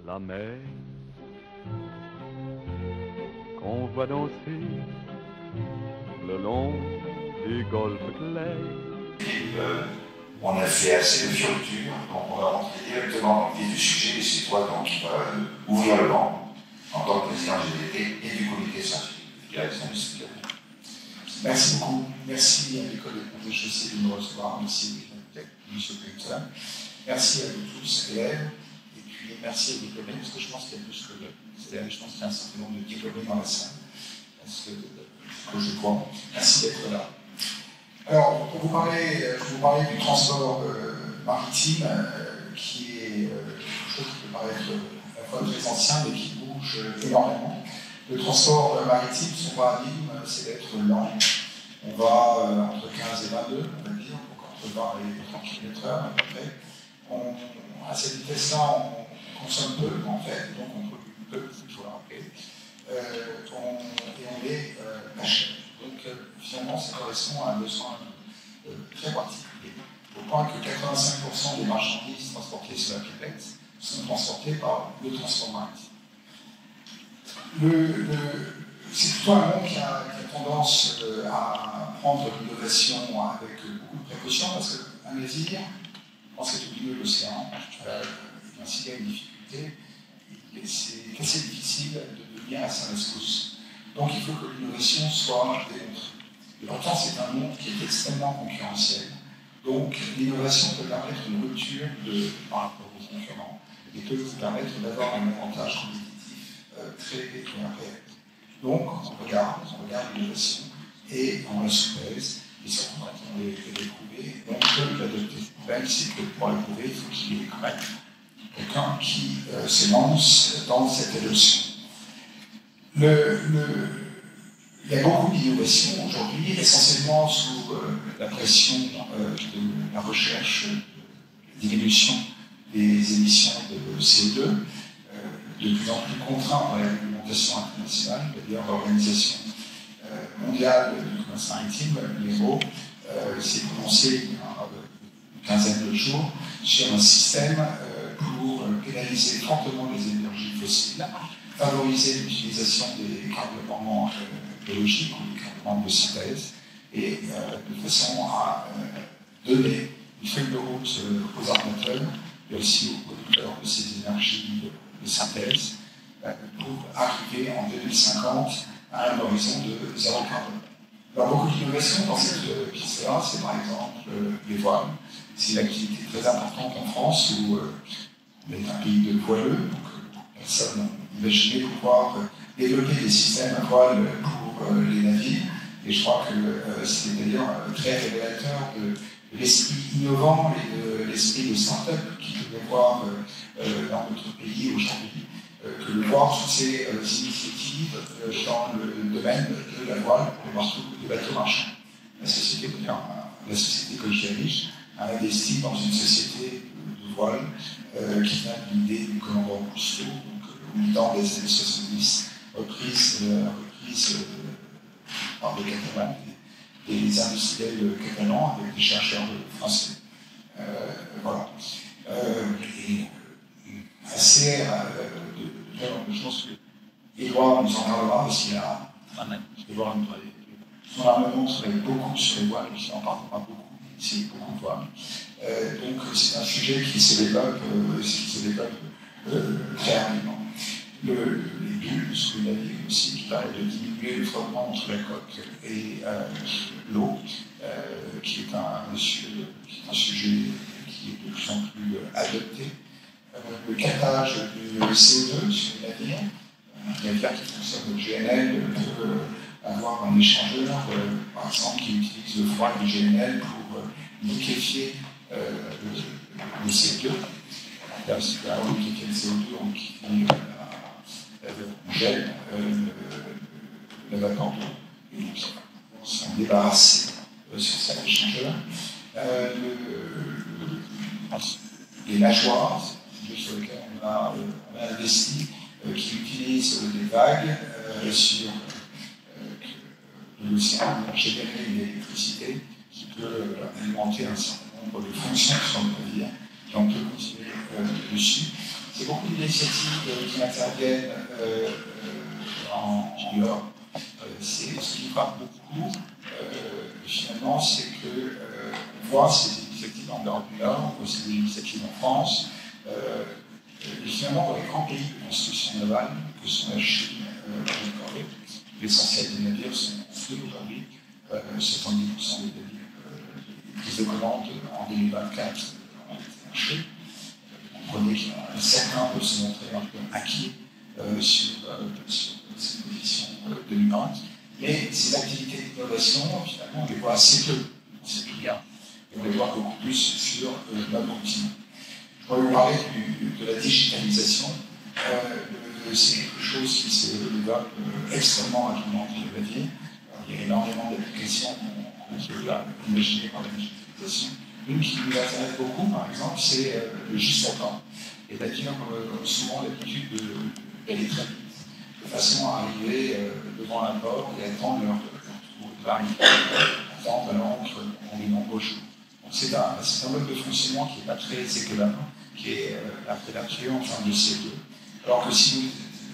la mer qu'on voit danser le long des golfes clairs. On a fait assez de fioritures, donc on va rentrer directement dans le vif du sujet, et c'est toi donc qui va ouvrir le banc en tant que président GDT et du comité scientifique de direction du secteur. Merci beaucoup. Merci à l'école des comptes et chaussées de nous recevoir. Merci à M. Clinton. Merci à vous tous, élèves. Et puis merci aux diplômés, parce que je pense qu'il y a plus que deux. C'est-à-dire, je pense qu'il y a un certain nombre de diplômés dans la salle. Parce que je crois. Merci d'être là. Alors, pour vous parler, je vais vous parler du transport maritime, qui est quelque chose qui peut paraître à la fois très ancien, mais qui bouge énormément. Le transport maritime, son paradigme, c'est d'être lent. On va entre 15 et 22, on va dire, donc entre 20 et 30 km/h à peu près. À cette vitesse-là, on consomme peu, en fait, donc on produit peu, il faut le rappeler. Et on est pas cher. Donc finalement, ça correspond à un besoin très particulier, au point que 85% des marchandises transportées sur la planète sont transportées par le transport maritime. C'est plutôt un monde qui a tendance à prendre l'innovation avec beaucoup de précaution, parce qu'un navire, dans cet milieu de l'océan, s'il y a une difficulté, c'est assez difficile de devenir un rescousse. Donc il faut que l'innovation soit démontrée. Et pourtant, c'est un monde qui est extrêmement concurrentiel. Donc l'innovation peut permettre une rupture par rapport aux concurrents et peut vous permettre d'avoir un avantage compétitif très réel. Donc on regarde l'innovation et on la sous-pèse, et surtout quand on est éprouvé, on peut l'adopter. Même si pour l'éprouver, il faut qu'il y ait quand même quelqu'un qui se lance dans cette adoption. Il y a beaucoup d'innovations aujourd'hui, essentiellement sous la pression de la recherche, de diminution des émissions de CO2, de plus en plus contraints par la réglementation internationale. D'ailleurs, l'Organisation mondiale du commerce maritime, l'IMO, s'est prononcée il y a une quinzaine de jours sur un système pour pénaliser fortement les énergies fossiles, favoriser l'utilisation des carburants biologiques ou des carburants de synthèse, et de façon à donner une feuille de route aux armateurs et aussi aux producteurs de ces énergies de synthèse pour arriver en 2050 à un horizon de zéro carbone. Alors, beaucoup d'innovations dans cette piste-là, c'est par exemple les voiles. C'est une activité très importante en France où on est un pays de voileux, donc personne n'imaginait pouvoir développer des systèmes à voile pour les navires. Et je crois que c'est d'ailleurs très révélateur de l'esprit innovant et de l'esprit de start-up qu'il peut y avoir dans notre pays aujourd'hui, que de voir toutes ces initiatives dans le domaine de la voile pour les bateaux marchands. La société que je dirige a investi dans une société de voile qui vient de l'idée du commandant Cousteau, donc au milieu des années 70, reprise par des Catalans, des industriels catalans avec des chercheurs français. Voilà. Et assez je pense que Édouard nous en parlera parce qu'il a son armement travaille beaucoup sur les voiles, il en parlera beaucoup, c'est beaucoup de voiles. Donc c'est un sujet qui se développe très rapidement. Les bulles sous le navire aussi, qui permettent de diminuer le frottement entre la coque et l'eau, qui est un sujet qui est de plus en plus adopté. Le captage du CO2 sur les navires, un navire qui fonctionne au GNL peut avoir un échangeur, par exemple, qui utilise le froid du GNL pour liquéfier le CO2. C'est un liquéfier le CO2, on gèle la vapeur d'eau. Et donc, on s'en débarrasse sur cet échangeur. Les nageoires, sur lesquelles on a investi, qui utilisent des vagues sur l'océan pour générer une électricité qui peut alimenter un certain nombre de fonctions sur le navire, et on peut continuer dessus. C'est beaucoup d'initiatives qui interviennent en Europe. Ce qui frappe beaucoup, finalement, c'est qu'on voit ces initiatives en Europe du Nord, on voit ces initiatives en France, et finalement, dans les grands pays de construction navale, que sont la Chine et la Corée, l'essentiel des navires sont construits aujourd'hui, 70% des navires qui se commandent en 2024 ont été achetés. Vous comprenez qu'un certain peut se montrer un peu acquis sur ces positions 2020. Mais ces activités d'innovation, finalement, on les voit assez peu dans ces filières. Et on les voit beaucoup plus sur notre continent. Je pourrais vous parler de la digitalisation. C'est quelque chose qui se développe extrêmement rapidement dans la vie. Il y a énormément d'applications qu'on peut imaginer par la digitalisation. Une qui nous intéresse beaucoup, par exemple, c'est le juste à temps. C'est-à-dire, souvent, l'habitude d'aller très vite, de façon à arriver devant un port et attendre leur tour d'arrivée, attendre l'encre en les embauches. C'est un mode de fonctionnement qui n'est pas très équivalent, qui est la prédature en termes de CO2. Alors que si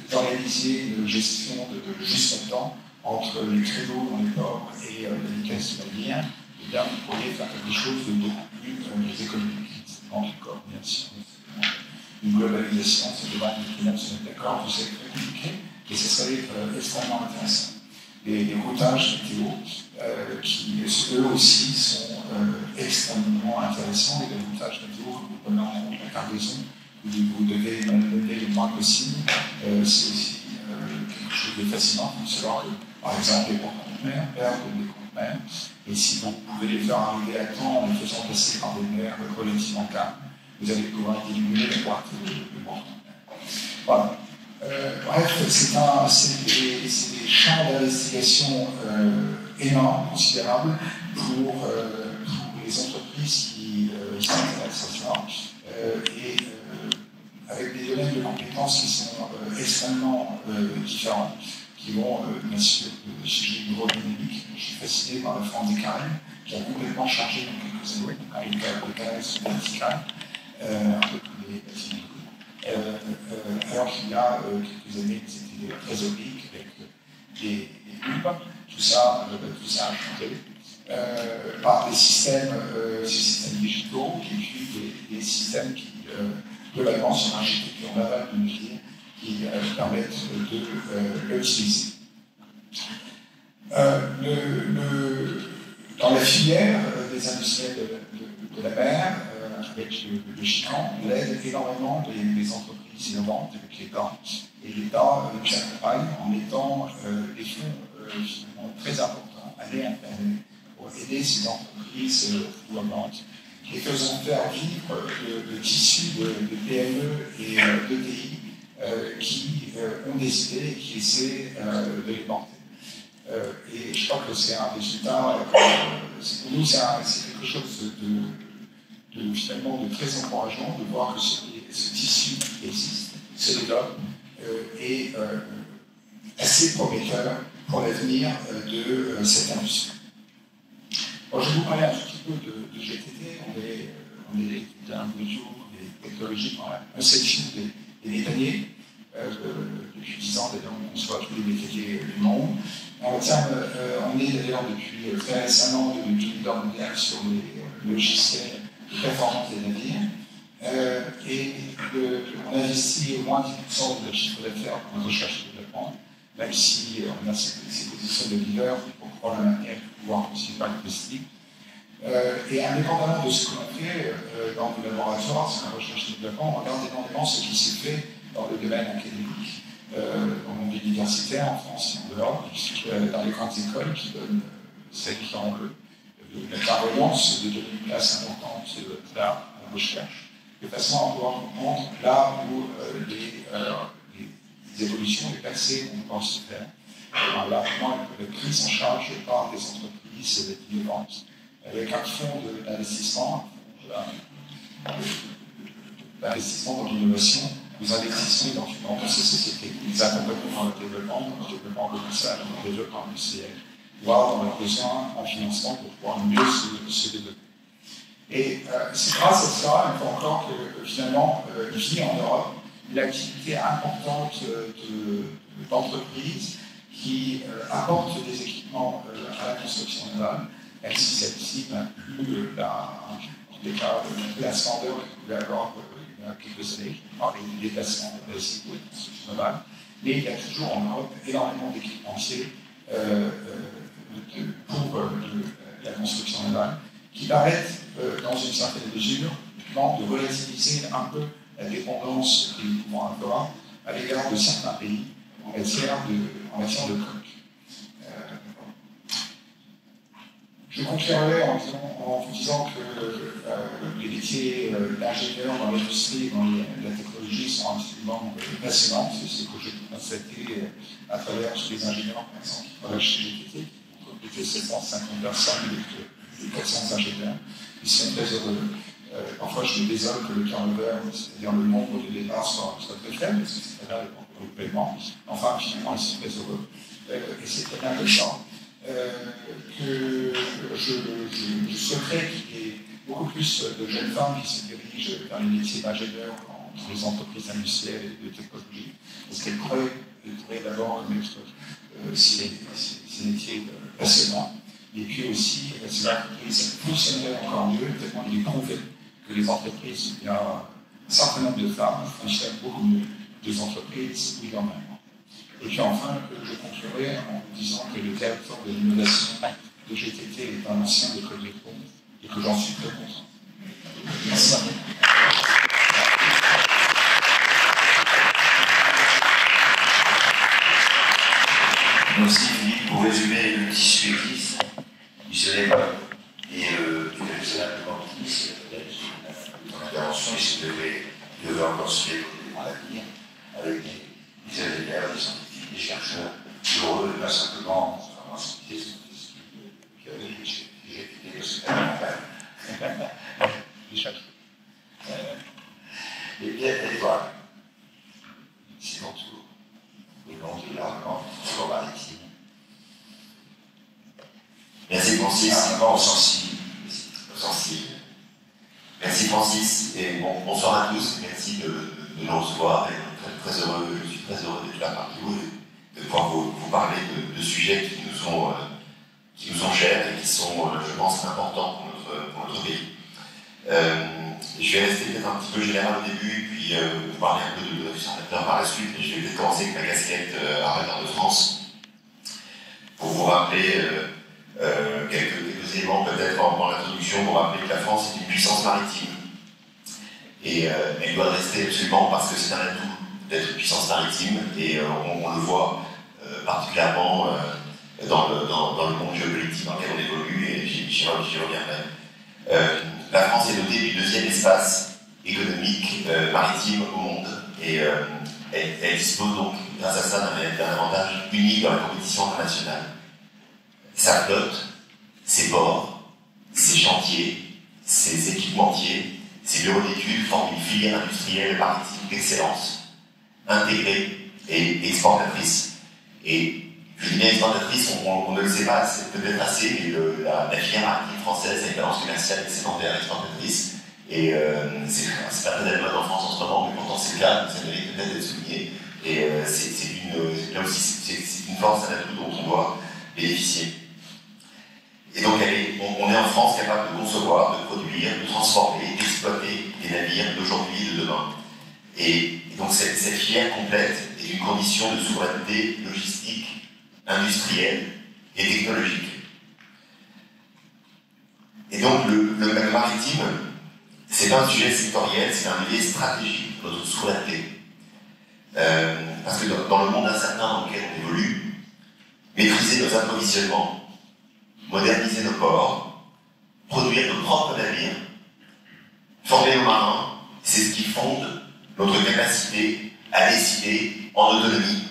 vous organisiez une gestion de juste à temps entre les créneaux dans les ports et les vitesses de navire, eh bien, vous pourriez faire quelque chose de beaucoup plus économique. C'est dans le corps, bien sûr. Une globalisation, c'est devant une nationale d'accord, c'est très compliqué, et ce serait extrêmement intéressant. Les routages météo, qui eux aussi sont extrêmement intéressants, et les routages météo, vous prenez en compte la cargaison, vous devez manipuler le moins possible, c'est aussi quelque chose de fascinant, de savoir que, par exemple, les porte-conteneurs perdent des conteneurs, et si vous pouvez les faire arriver à temps en les faisant passer par des mers relativement calmes, vous allez pouvoir diminuer la moitié de porte-conteneurs. Voilà. Bref, c'est des champs d'investigation énormes, considérables, pour les entreprises qui s'intéressent à ça, et avec des domaines de compétences qui sont extrêmement différents, qui vont, bien sûr, le sujet hydrodynamique. Je suis fasciné par la France des Caraïbes, qui a complètement changé dans quelques années, avec le carré sous vertical, un peu comme les bâtiments. Alors qu'il y a quelques années, c'était très oblique, avec des bulbes, tout ça a changé. Par des systèmes digitaux, et puis des systèmes qui, globalement, sur l'architecture navale de navire, qui permettent de l'utiliser. Dans la filière des industriels de la mer, avec le Chican, on aide énormément les entreprises innovantes avec l'État. Et l'État nous accompagne en mettant des fonds finalement très importants, année après année, pour aider ces entreprises innovantes, et faisant faire vivre le tissu de PME et d'ETI qui ont des idées et qui essaient de les porter. Et je crois que c'est un résultat, pour nous, c'est quelque chose finalement de très encourageant de voir que ce tissu existe, se développe et assez prometteur pour l'avenir de cette industrie. Alors, je vais vous parler un petit peu de GTT. On est d'un jour des technologies dans la conception des méthaniers. Depuis 10 ans, d'ailleurs, on conçoit tous les méthaniers du monde. On est d'ailleurs depuis très récemment devenu leader mondial sur les logiciels de performance des navires. Et on investit au moins 10% de notre chiffre d'affaires dans la recherche et développement, même si on a ces positions de leader pour pouvoir la manière de pouvoir aussi faire le plastique. Et indépendamment de ce que l'on fait dans le laboratoire, sur la recherche et développement, on regarde énormément ce qui s'est fait dans le domaine académique, dans le monde universitaire en France et en dehors, dans les grandes écoles qui donnent celles qui ont la clairvoyance de donner une place importante à la recherche, de façon à pouvoir comprendre là où les évolutions, les percées qu'on pense se faire. Alors là, vraiment, elles peuvent être prises en charge par des entreprises innovantes, avec un fonds d'investissement, d'investissement dans l'innovation. Nous investissons dans ces sociétés, nous accompagnons dans le développement commercial, dans le développement industriel, voire dans leurs besoins en financement pour pouvoir mieux se développer. Et c'est grâce à ça, une fois encore, que finalement, il vit en Europe une activité importante d'entreprises qui apportent des équipements à la construction navale, même si celle-ci n'inclut la splendeur que pouvait avoir il y a quelques années, qui parlait du déplacement de la construction navale. Mais il y a toujours en Europe énormément d'équipementiers pour la construction navale qui permettent, dans une certaine mesure, de relativiser un peu la dépendance que nous pouvons avoir à l'égard de certains pays en matière de coque. Je conclurai en vous disant que les métiers d'ingénieur dans l'industrie et dans la technologie sont absolument passionnants. C'est ce que j'ai constaté à travers tous les ingénieurs, par exemple, qui travaillent chez GTT, qui ont recruté 750 personnes et 400 ingénieurs. Ils sont très heureux. Parfois, je me désole que le turnover, c'est-à-dire le nombre de départs, soit très faible, parce que c'est très bien le paiement. Enfin, finalement, ils sont très heureux. Et c'est très bien comme ça. Que je souhaiterais qu'il y ait beaucoup plus de jeunes femmes qui se dirigent vers les métiers d'ingénieur dans les entreprises industrielles et de technologie, parce qu'elles pourraient d'abord mettre ces métiers passionnants. Et puis aussi, ces entreprises fonctionneraient encore mieux, tellement il est prouvé que les entreprises, il y a un certain nombre de femmes fonctionnent beaucoup mieux que les entreprises où il y en a. Et puis enfin, je conclurai en disant que le directeur de l'innovation de GTT est un ancien de Code Micro et que j'en suis très content. Merci. Merci Philippe pour résumer le tissu église du célèbre et du célèbre Banquis, ton intervention, il devait encore se développer dans l'avenir avec des ingénieurs, des scientifiques, des chercheurs, heureux, pas simplement en scientifique, qui avaient des GTT, parce que c'est un enfer. Des chercheurs. Et bien, et voilà. C'est mon tour. Le long du largement, toujours maritime. Merci Francis, sensible. Merci Francis, et bonsoir à tous, merci de nous recevoir, et je suis très heureux d'être là parmi vous, de pouvoir vous parler de sujets qui nous sont chers et qui sont, je pense, importants pour notre pays. Je vais rester peut-être un petit peu général au début, puis vous parler un peu de l'observateur par la suite, mais je vais peut-être commencer avec ma casquette armateur de France, pour vous rappeler quelques éléments peut-être en l'introduction, pour rappeler que la France est une puissance maritime. Et elle doit rester absolument parce que c'est un atout d'être une puissance maritime, et on le voit particulièrement dans le monde géopolitique dans lequel on évolue, et j'y reviendrai. La France est dotée du deuxième espace économique maritime au monde, et elle dispose donc, grâce à ça, d'un avantage unique dans la compétition internationale. Sa flotte, ses ports, ses chantiers, ses équipementiers, ses bureaux d'études forment une filière industrielle maritime d'excellence, intégrée et exportatrice. Et je dis bien exportatrice, on ne le sait pas, c'est peut-être assez, mais la filière maritime française a une balance commerciale excédentaire exportatrice. Et c'est pas très à la mode en France en ce moment, mais pourtant c'est le cas, ça mérite peut-être d'être souligné. Et là aussi, c'est une force, un atout dont on doit bénéficier. Et donc on est en France capable de concevoir, de produire, de transformer, d'exploiter des navires d'aujourd'hui et de demain. Et donc cette filière complète est une condition de souveraineté logistique, industrielle et technologique. Et donc le maritime, c'est pas un sujet sectoriel, c'est un levier stratégique de notre souveraineté. Parce que dans le monde incertain dans lequel on évolue, maîtriser nos approvisionnements, moderniser nos ports, produire nos propres navires, former nos marins, c'est ce qui fonde notre capacité à décider en autonomie.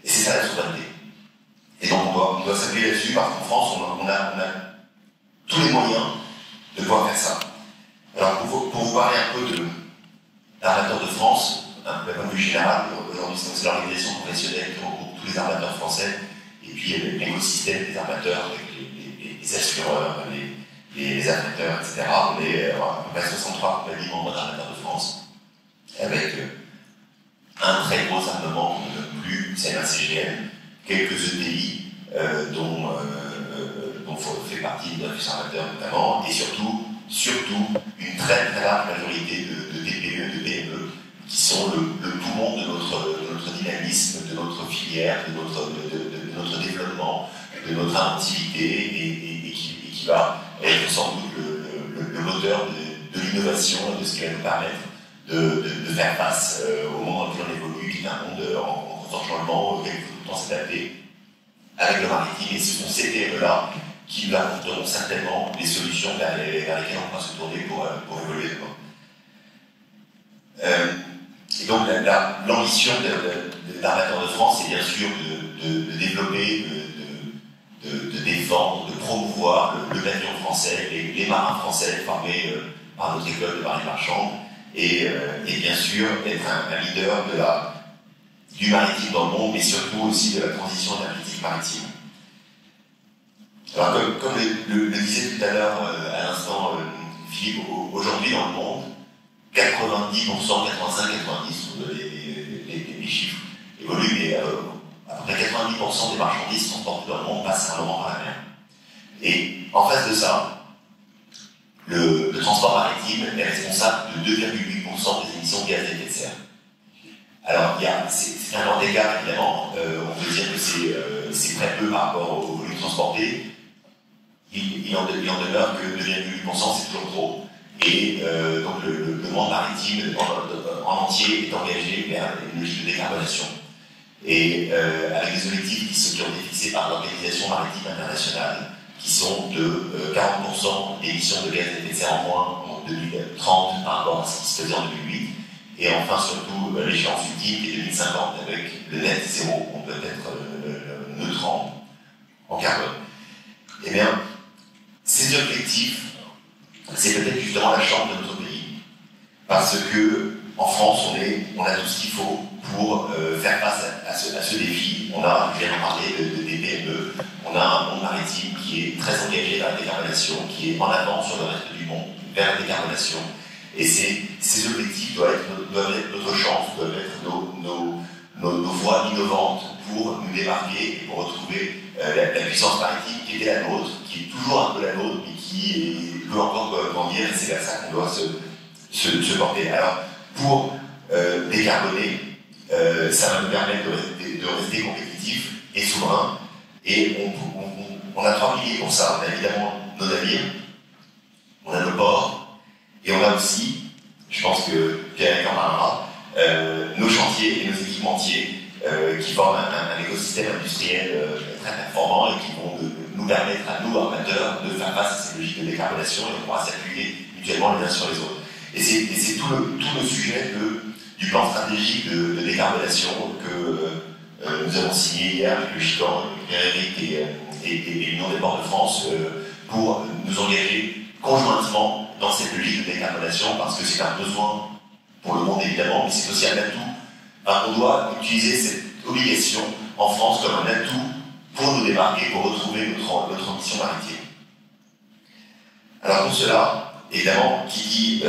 Et c'est ça la souveraineté. Et donc on doit s'appuyer là-dessus parce qu'en France, on a tous les moyens de pouvoir faire ça. Alors pour vous parler un peu d'Armateurs de France, d'un point de vue général, aujourd'hui c'est l'organisation professionnelle qui regroupe tous les armateurs français, et puis l'écosystème des armateurs, avec les assureurs, les armateurs, etc. On est à peu près 63 compagnies membres d'Armateurs de France, avec un très gros armement qu'on ne nomme plus, c'est la CGN, quelques ETI dont fait partie de l'observateur notamment, et surtout une très très large majorité de TPE, de PME, qui sont le poumon de notre dynamisme, de notre filière, de notre développement, de notre inventivité, et qui va être sans doute le moteur de l'innovation et de ce qui va nous permettre de faire face au monde dans lequel on évolue, qui est un monde en constant changement, auquel il faut tout le temps s'adapter avec le maritime, et ce sont ces PME-là qui nous apporteront certainement des solutions vers lesquelles on va se tourner pour évoluer demain. Et donc l'ambition d'Armateurs de France, c'est bien sûr de développer, de défendre, de promouvoir le pavillon français, les marins français formés par notre école de marine marchande, et bien sûr être un leader du maritime dans le monde, mais surtout aussi de la transition énergétique maritime. Alors comme le disait tout à l'heure à l'instant Philippe, aujourd'hui dans le monde, 90%, 85, 90, les chiffres évoluent, mais à peu près 90% des marchandises transportées dans le monde passent à un moment par la mer. Et en face de ça, le transport maritime est responsable de 2,8% des émissions de gaz à effet de serre. Alors, c'est un grand écart, évidemment. On peut dire que c'est très peu par rapport au volume transporté. Il en demeure que 2,8%, c'est toujours trop. Et donc, le monde maritime en entier est engagé vers une logique de décarbonation. Et avec des objectifs qui ont été fixés par l'Organisation maritime internationale, qui sont de 40% d'émissions de gaz à effet de serre en moins en 2030 par rapport à ce qui se faisait en 2008. Et enfin, surtout, l'échéance ultime qui est 2050 avec le net zéro, on peut être neutre en carbone. Eh bien, ces objectifs, c'est peut-être justement la chance de notre pays. Parce que, en France, on a tout ce qu'il faut pour faire face à ce défi. On a, je viens d'en parler, des PME. On a un monde maritime qui est très engagé dans la décarbonation, qui est en avant sur le reste du monde, vers la décarbonation. Et ces objectifs doivent être notre chance, doivent être nos voies innovantes pour nous démarquer et pour retrouver la puissance maritime qui était la nôtre, qui est toujours un peu la nôtre, mais qui peut encore grandir, et c'est vers ça qu'on doit se porter. Alors, pour décarboner, ça va nous permettre de rester compétitifs et souverains, et on a 3 piliers pour ça. On a évidemment nos navires, on a nos ports, et on a aussi, je pense que Pierre en parlera, nos chantiers et nos équipementiers qui forment un écosystème industriel très performant et qui vont nous permettre à nous, armateurs, de faire face à ces logiques de décarbonation, et on pourra s'appuyer mutuellement les uns sur les autres. Et c'est tout le sujet du plan stratégique de décarbonation que nous avons signé hier avec le GICAN, Eric et l'Union des ports de France pour nous engager conjointement dans cette logique de décarbonation, parce que c'est un besoin pour le monde évidemment, mais c'est aussi un atout. On doit utiliser cette obligation en France comme un atout pour nous démarquer, pour retrouver notre ambition maritime. Alors pour cela, évidemment, qui dit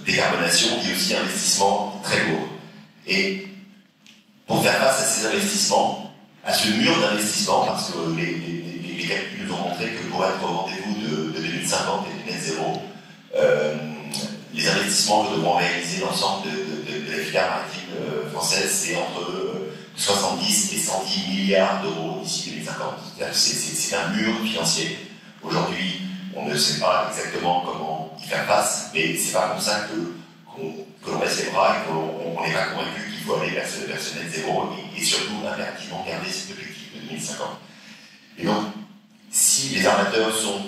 décarbonation dit aussi investissement très lourd. Et pour faire face à ces investissements, à ce mur d'investissement, parce que les calculs nous ont montré que pour être au rendez-vous de 2050 et du net zéro, les investissements que devront réaliser l'ensemble de la filière maritime française, c'est entre 70 et 110 milliards d'euros d'ici 2050. C'est un mur financier. Aujourd'hui, on ne sait pas exactement comment y faire face, mais c'est pas comme ça que l'on baisse les bras et qu'on n'est pas convaincu qu'il faut aller vers ce net zéro et surtout impérativement garder cet objectif de 2050. Et donc, si les armateurs sont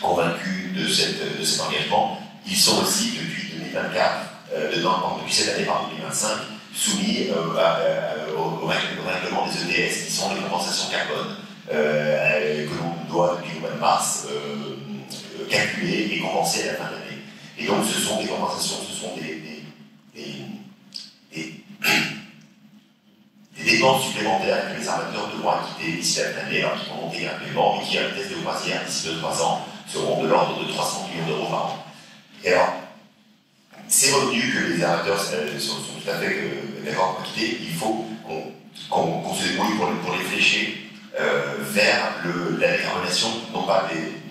convaincus de cet engagement, ils sont aussi depuis 2024, depuis cette année par 2025, soumis au règlement des ETS, qui sont les compensations carbone, que l'on doit depuis le mois de mars calculer et compenser à la fin de l'année. Et donc ce sont des compensations, ce sont des dépenses supplémentaires que les armateurs devront acquitter d'ici la fin de l'année, alors qu'ils vont monter graduellement, mais qui, à la vitesse de croisière, d'ici 2-3 ans, seront de l'ordre de 300 millions d'euros par an. Et alors, c'est revenu que les armateurs sont tout à fait d'accord pour quitter. Il faut qu'on se débrouille pour les flécher vers la décarbonation, non pas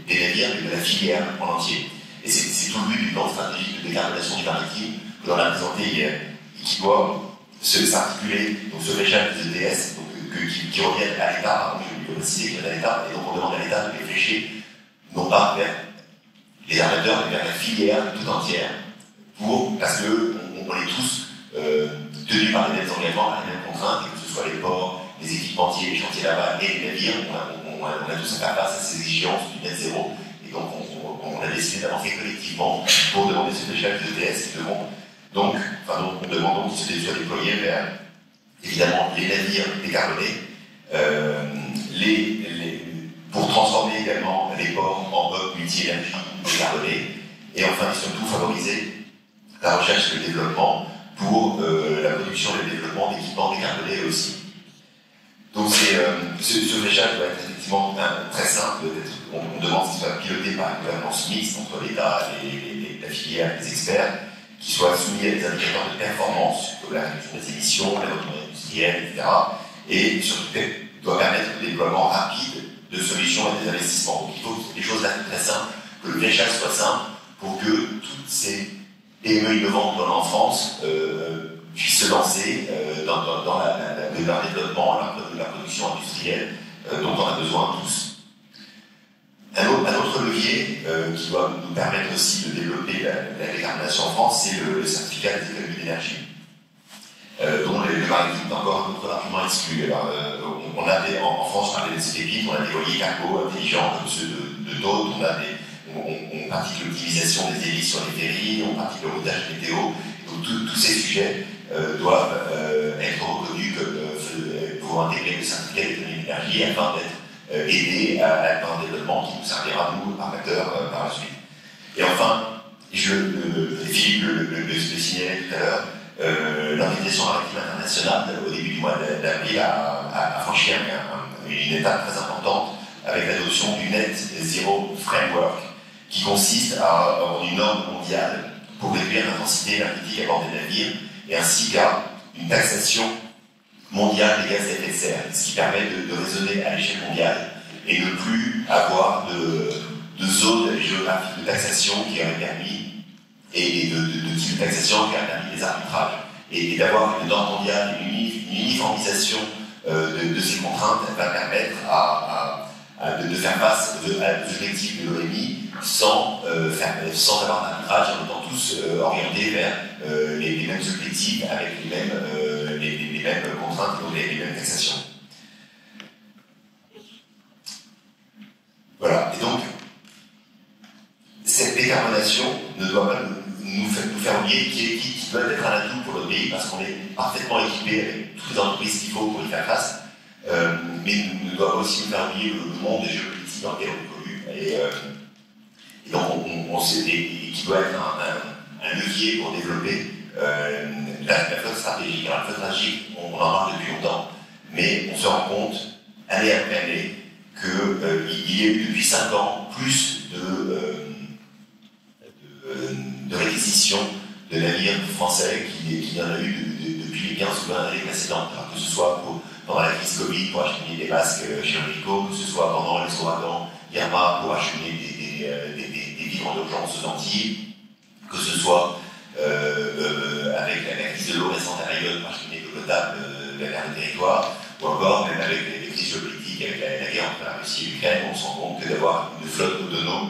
des navires, mais de la filière en entier. Et c'est tout le but du plan stratégique de décarbonation du maritime que l'on a présenté hier, et qui doit s'articuler, donc ce fléchage des ETS, qui reviennent à l'État, pardon, je vais préciser qu'il y a à l'État, et donc on demande à l'État de les flécher, non pas vers les armateurs, mais vers la filière tout entière, parce qu'on est tous tenus par les mêmes engagements, par les mêmes contraintes, et que ce soit les ports, les équipementiers, les chantiers navals et les navires, on a tous à faire face à ces exigences du net zéro, et donc on a décidé d'avancer collectivement pour demander ce fléchage des ETS qui devront donc, nous demandons qu'ils soient déployés vers, évidemment, les navires décarbonés, pour transformer également les ports en hubs multi-énergie décarbonés, et enfin, et surtout, favoriser la recherche et le développement pour la production et le développement d'équipements décarbonés aussi. Donc, ce fléchage doit être effectivement très simple. On demande qu'il soit piloté par une gouvernance mixte entre l'État, la filière, les experts, qui soient soumis à des indicateurs de performance, comme la réduction des émissions, la retournée industrielle, etc. Et surtout, doit permettre le déploiement rapide de solutions et des investissements. Donc il faut que les choses là très simples, que le fléchage soit simple, pour que toutes ces PME innovantes en France puissent se lancer dans leur développement, la production industrielle dont on a besoin tous. Un autre levier qui doit nous permettre aussi de développer la décarbonation en France, c'est le certificat des économies d'énergie, dont le maritime est encore un peu largement exclu. Alors, on a en France, on a des pépites, on a des voiliers cargo intelligents comme ceux de d'autres, on pratique l'optimisation des hélices sur les ferries, on pratique le routage météo. Donc tous ces sujets doivent être reconnus pour intégrer le certificat des économies d'énergie afin d'être aider à un développement qui nous servira, nous, armateurs, par la suite. Et enfin, Philippe le signalait tout à l'heure, l'Organisation maritime internationale, au début du mois d'avril, a franchi une étape très importante avec l'adoption du Net Zero Framework, qui consiste à avoir une norme mondiale pour réduire l'intensité énergétique à bord des navires, et ainsi qu'à une taxation mondiale des gaz à effet de serre, ce qui permet de raisonner à l'échelle mondiale et ne plus avoir de zones géographiques de taxation qui auraient permis, et de type de taxation qui auraient permis des arbitrages, et d'avoir une norme mondiale, une uniformisation de ces contraintes va permettre de faire face à l'objectif de l'OMI sans avoir d'arbitrage, en étant tous orientés vers les mêmes objectifs avec les mêmes contraintes et les mêmes taxations. Voilà, et donc cette décarbonation ne doit pas nous faire oublier qui doit être un atout pour notre pays, parce qu'on est parfaitement équipé avec toutes les entreprises qu'il faut pour y faire face, mais ne doit pas aussi nous faire oublier le monde des géopolitiques dans lequel on évolue, et donc qui doit être un levier pour développer la flotte stratégique. Alors la flotte stratégique, on en parle depuis longtemps, mais on se rend compte, année après année, qu'il y a eu depuis 5 ans plus de réquisitions de navires français qu'il y en a eu depuis les 15 ou 20 années précédentes. Alors que ce soit pendant la crise Covid pour acheminer des masques chirurgicaux, que ce soit pendant les ouragans Irma pour acheminer des vivres d'urgence aux Antilles, que ce soit avec la crise de l'eau récente à Mayotte pour acheminer l'eau potable vers le territoire, ou encore même avec les crises géopolitiques, avec la guerre entre la Russie et l'Ukraine, on se rend compte que d'avoir une flotte autonome,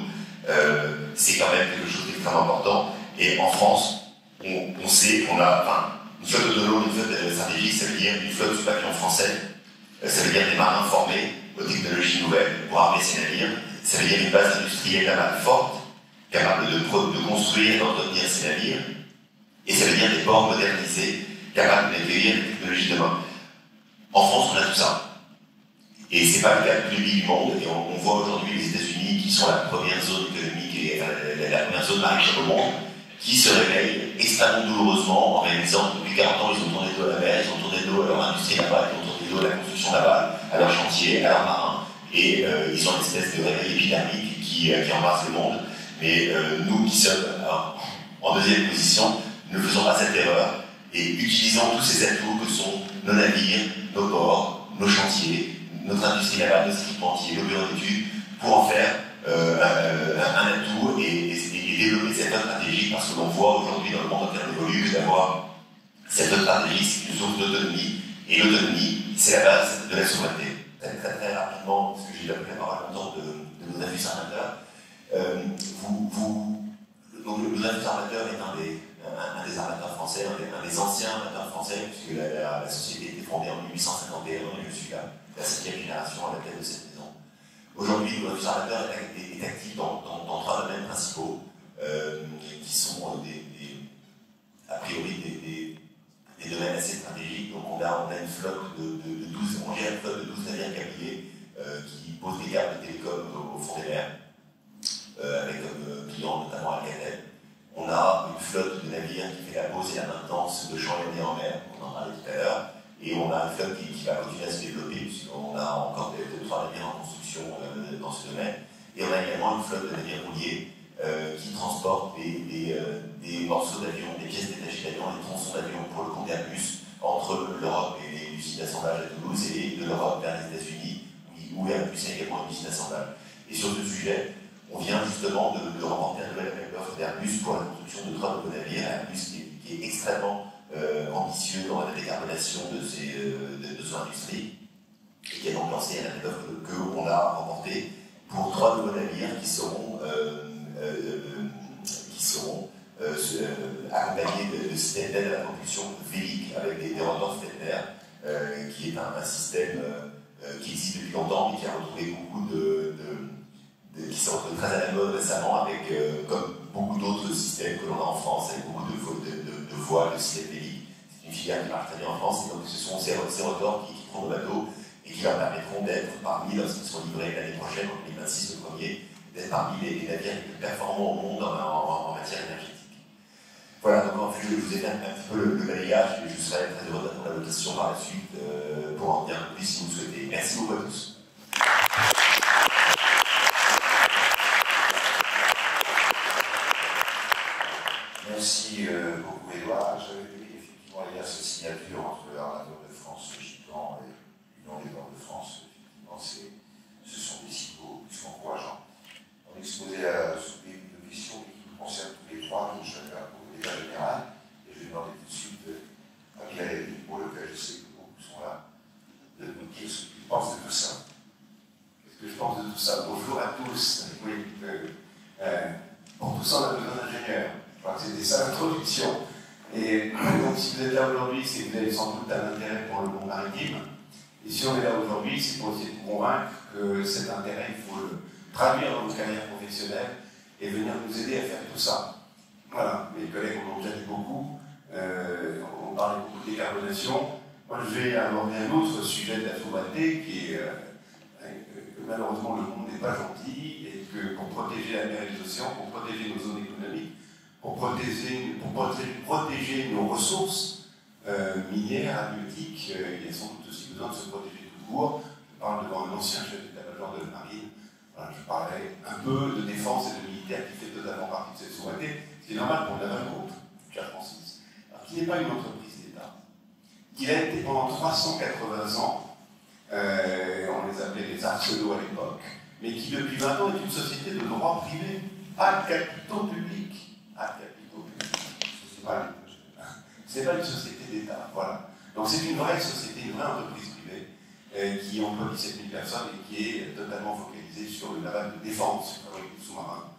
c'est quand même quelque chose d'extrêmement important. Et en France, on sait qu'on a une flotte autonome, une flotte stratégique, ça veut dire une flotte sous pavillon français, ça veut dire des marins formés aux technologies nouvelles pour armer ces navires, ça veut dire une base industrielle là-bas forte, capable de construire et d'entretenir ces navires, et ça veut dire des ports modernisés, capables d'accueillir les technologies de demain. En France, on a tout ça. Et ce n'est pas le cas de tous les pays du monde, et on voit aujourd'hui les États-Unis, qui sont la première zone économique et la première zone maritime au monde, qui se réveillent extrêmement douloureusement en réalisant que depuis 40 ans, ils ont tourné le dos à la mer, ils ont tourné le dos à leur industrie navale, ils ont tourné le dos à la construction navale, à leurs chantiers, à leurs marins, et ils ont une espèce de réveil épidermique qui embrasse le monde. Mais nous qui sommes en deuxième position, Ne faisons pas cette erreur et utilisons tous ces atouts que sont nos navires, nos ports, nos chantiers, notre industrie navale, nos équipementiers, nos bureaux d'études, pour en faire un atout et développer cette autre stratégie, parce que l'on voit aujourd'hui dans le monde entier évolue que d'avoir cette autre stratégie, c'est une source d'autonomie, et l'autonomie, c'est la base de la souveraineté. Très rapidement, parce que j'ai déjà pris la parole longtemps de nos avis armateurs, donc le Navus Armateur est un des armateurs français, un des anciens armateurs français, puisque la société a été fondée en 1851 et je suis la 7e génération à la tête de cette maison. Aujourd'hui, le Navus Armateur est actif dans 3 domaines principaux, qui sont a priori des domaines assez stratégiques. Donc on a une flotte de 12, on gère une flotte de 12 navires câbliers qui posent des câbles de télécom au fond des mers, avec comme client notamment Alcatel. On a une flotte de navires qui fait la pose et la maintenance de champs éoliens en mer, on en parlait tout à l'heure, et on a une flotte qui va continuer à se développer, puisqu'on a encore 3 navires en construction dans ce domaine. Et on a également une flotte de navires rouliers qui transportent des morceaux d'avion, des pièces détachées d'avion, des tronçons d'avion pour le compte Airbus entre l'Europe et les usines d'assemblage à Toulouse et de l'Europe vers les États-Unis, où Airbus a également une usine d'assemblage. Et sur ce sujet, on vient justement de remporter un nouvel appel d'offres d'Airbus pour la construction de 3 nouveaux navires, Airbus qui est extrêmement ambitieux dans la décarbonation de son industrie, et qui a donc lancé un appel d'offres qu'on a remporté pour 3 nouveaux navires qui seront accompagnés de systèmes d'aide à la propulsion vélique avec des rotors Flettner, qui est un système qui existe depuis longtemps mais qui a retrouvé beaucoup qui s'est retrouvé très à la mode récemment avec, comme beaucoup d'autres systèmes que l'on a en France, avec beaucoup de voiles, de systèmes véliques. C'est une filière qui marche très bien en France, et donc ce sont ces rotors qui prennent au bateau et qui leur permettront d'être parmi, lorsqu'ils seront livrés l'année prochaine, en 2026 le premier, d'être parmi les navires les plus performants au monde en matière énergétique. Voilà, donc en fait, je vous ai fait un petit peu le balayage, et je serai très heureux d'attendre vos questions par la suite pour en dire un peu plus si vous le souhaitez. Merci beaucoup à tous. Merci beaucoup, Édouard. J'avais vu effectivement il y a cette signature entre l'Armateur de France, le Gitan et l'Union des ports de France. Effectivement, ce sont des signaux qui sont encourageants. On exposait à soulever une question qui nous concerne tous les 3, donc je vais faire pour l'état général, et je vais demander tout de suite à Pierre et pour lequel je sais que beaucoup sont là, de nous dire ce qu'ils pensent de tout ça. Qu'est-ce que je pense de tout ça? Bonjour à tous. Oui, pour tout ça, on a besoin d'ingénieurs. C'était ça l'introduction. Et donc, si vous êtes là aujourd'hui, c'est que vous avez sans doute un intérêt pour le monde maritime. Et si on est là aujourd'hui, c'est pour essayer de vous convaincre que cet intérêt, il faut le traduire dans nos carrières professionnelles et venir nous aider à faire tout ça. Voilà, mes collègues en ont déjà dit beaucoup. On parlait beaucoup de décarbonation. Moi, je vais aborder un autre sujet de la souveraineté qui est que malheureusement le monde n'est pas gentil et que pour protéger la mer et les océans, pour protéger nos zones économiques, pour protéger nos ressources minières, halieutiques, il y a sans doute aussi besoin de se protéger tout court. Je parle devant un ancien chef d'état-major de la marine. Voilà, je parlais un peu de défense et de militaire qui fait totalement partie de cette souveraineté. C'est normal pour Naval Group, Pierre Francis. Alors, qui n'est pas une entreprise d'État. Il a été pendant 380 ans, on les appelait les arsenaux à l'époque, mais qui depuis 20 ans est une société de droit privé à capitaux publics. Ce n'est pas une société d'État, voilà. Donc c'est une vraie société, une vraie entreprise privée qui emploie 17 000 personnes et qui est totalement focalisée sur le naval de défense, on fabrique des sous-marins,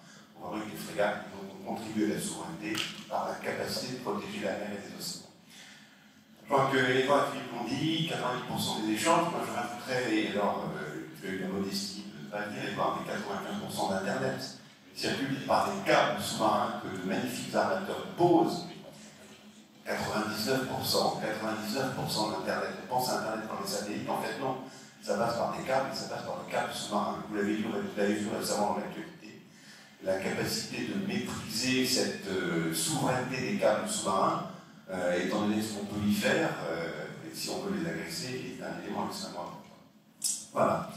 on fabrique des frégates qui vont contribuer à la souveraineté par la capacité de protéger la mer et les océans. Je crois que les trois Philippe l'ont dit, 90% des échanges, moi je rajouterais, et alors j'ai eu la modestie de ne pas le dire, et voir des 95% d'Internet circulent par des câbles sous-marins que de magnifiques armateurs posent. 99% d'Internet. On pense à Internet par les satellites, en fait non. Ça passe par des câbles et ça passe par des câbles sous-marins. Vous l'avez vu récemment dans l'actualité. La capacité de maîtriser cette souveraineté des câbles sous-marins, étant donné ce qu'on peut y faire, et si on veut les agresser, est un élément extrêmement important. Voilà.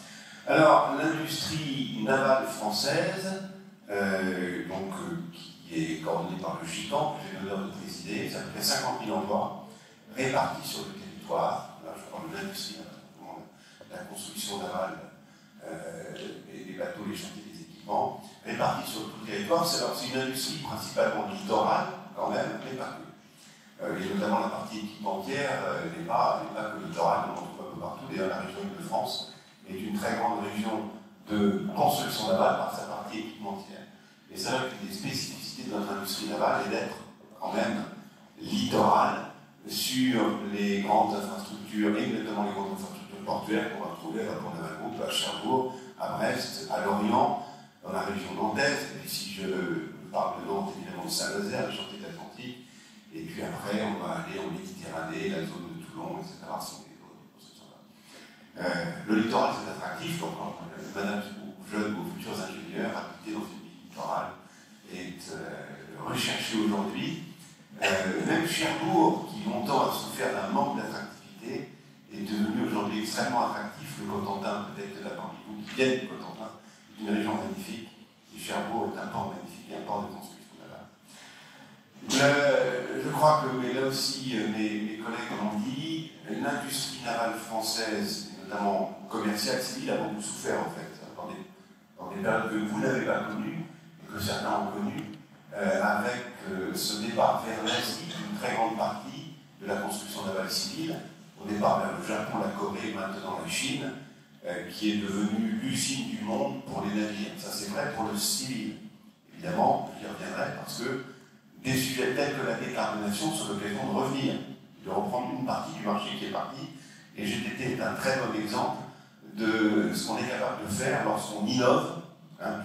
Alors, l'industrie navale française, qui qui est coordonné par le GICAN, que j'ai l'honneur de présider. Ça fait 50 000 emplois répartis sur le territoire. Là, je parle de l'industrie, la construction navale, les bateaux, les chantiers, les équipements, répartis sur tout le territoire. C'est une industrie principalement littorale, quand même, mais pas que. Et notamment la partie équipementière n'est pas que littorale, on en trouve un peu partout. D'ailleurs, la région Île-de-France est une très grande région de construction navale par sa partie équipementière. Et c'est vrai qu'une des spécificités de notre industrie navale est d'être quand même littorale sur les grandes infrastructures, et notamment les grandes infrastructures portuaires qu'on va trouver à Pont-Naval, à Cherbourg, à Brest, à Lorient, dans la région nantaise. Et si je parle de Nantes, évidemment de Saint-Nazaire, le chantier atlantique, et puis après on va aller en Méditerranée, la zone de Toulon, etc. sont des zones de construction. Le littoral c'est attractif, donc madame ou jeunes ou futurs ingénieurs habités dans une ville littorale est recherché aujourd'hui. Même Cherbourg, qui longtemps a souffert d'un manque d'attractivité, est devenu aujourd'hui extrêmement attractif. Le Cotentin, peut-être là parmi vous qui viennent du Cotentin, est une région magnifique. Et Cherbourg est un port magnifique et un port de construction navale. Je crois que, mais là aussi, mes collègues l'ont dit, l'industrie navale française, et notamment commerciale, civile, a beaucoup souffert en fait, dans des périodes que vous n'avez pas connues, et que certains ont connues. Avec ce départ vers l'Asie, une très grande partie de la construction navale civile, au départ vers le Japon, la Corée, maintenant la Chine, qui est devenue l'usine du monde pour les navires. Ça c'est vrai pour le civil. Évidemment, j'y reviendrai parce que des sujets tels que la décarbonation sont l'occasion de revenir, de reprendre une partie du marché qui est parti, et GTT est un très bon exemple de ce qu'on est capable de faire lorsqu'on innove.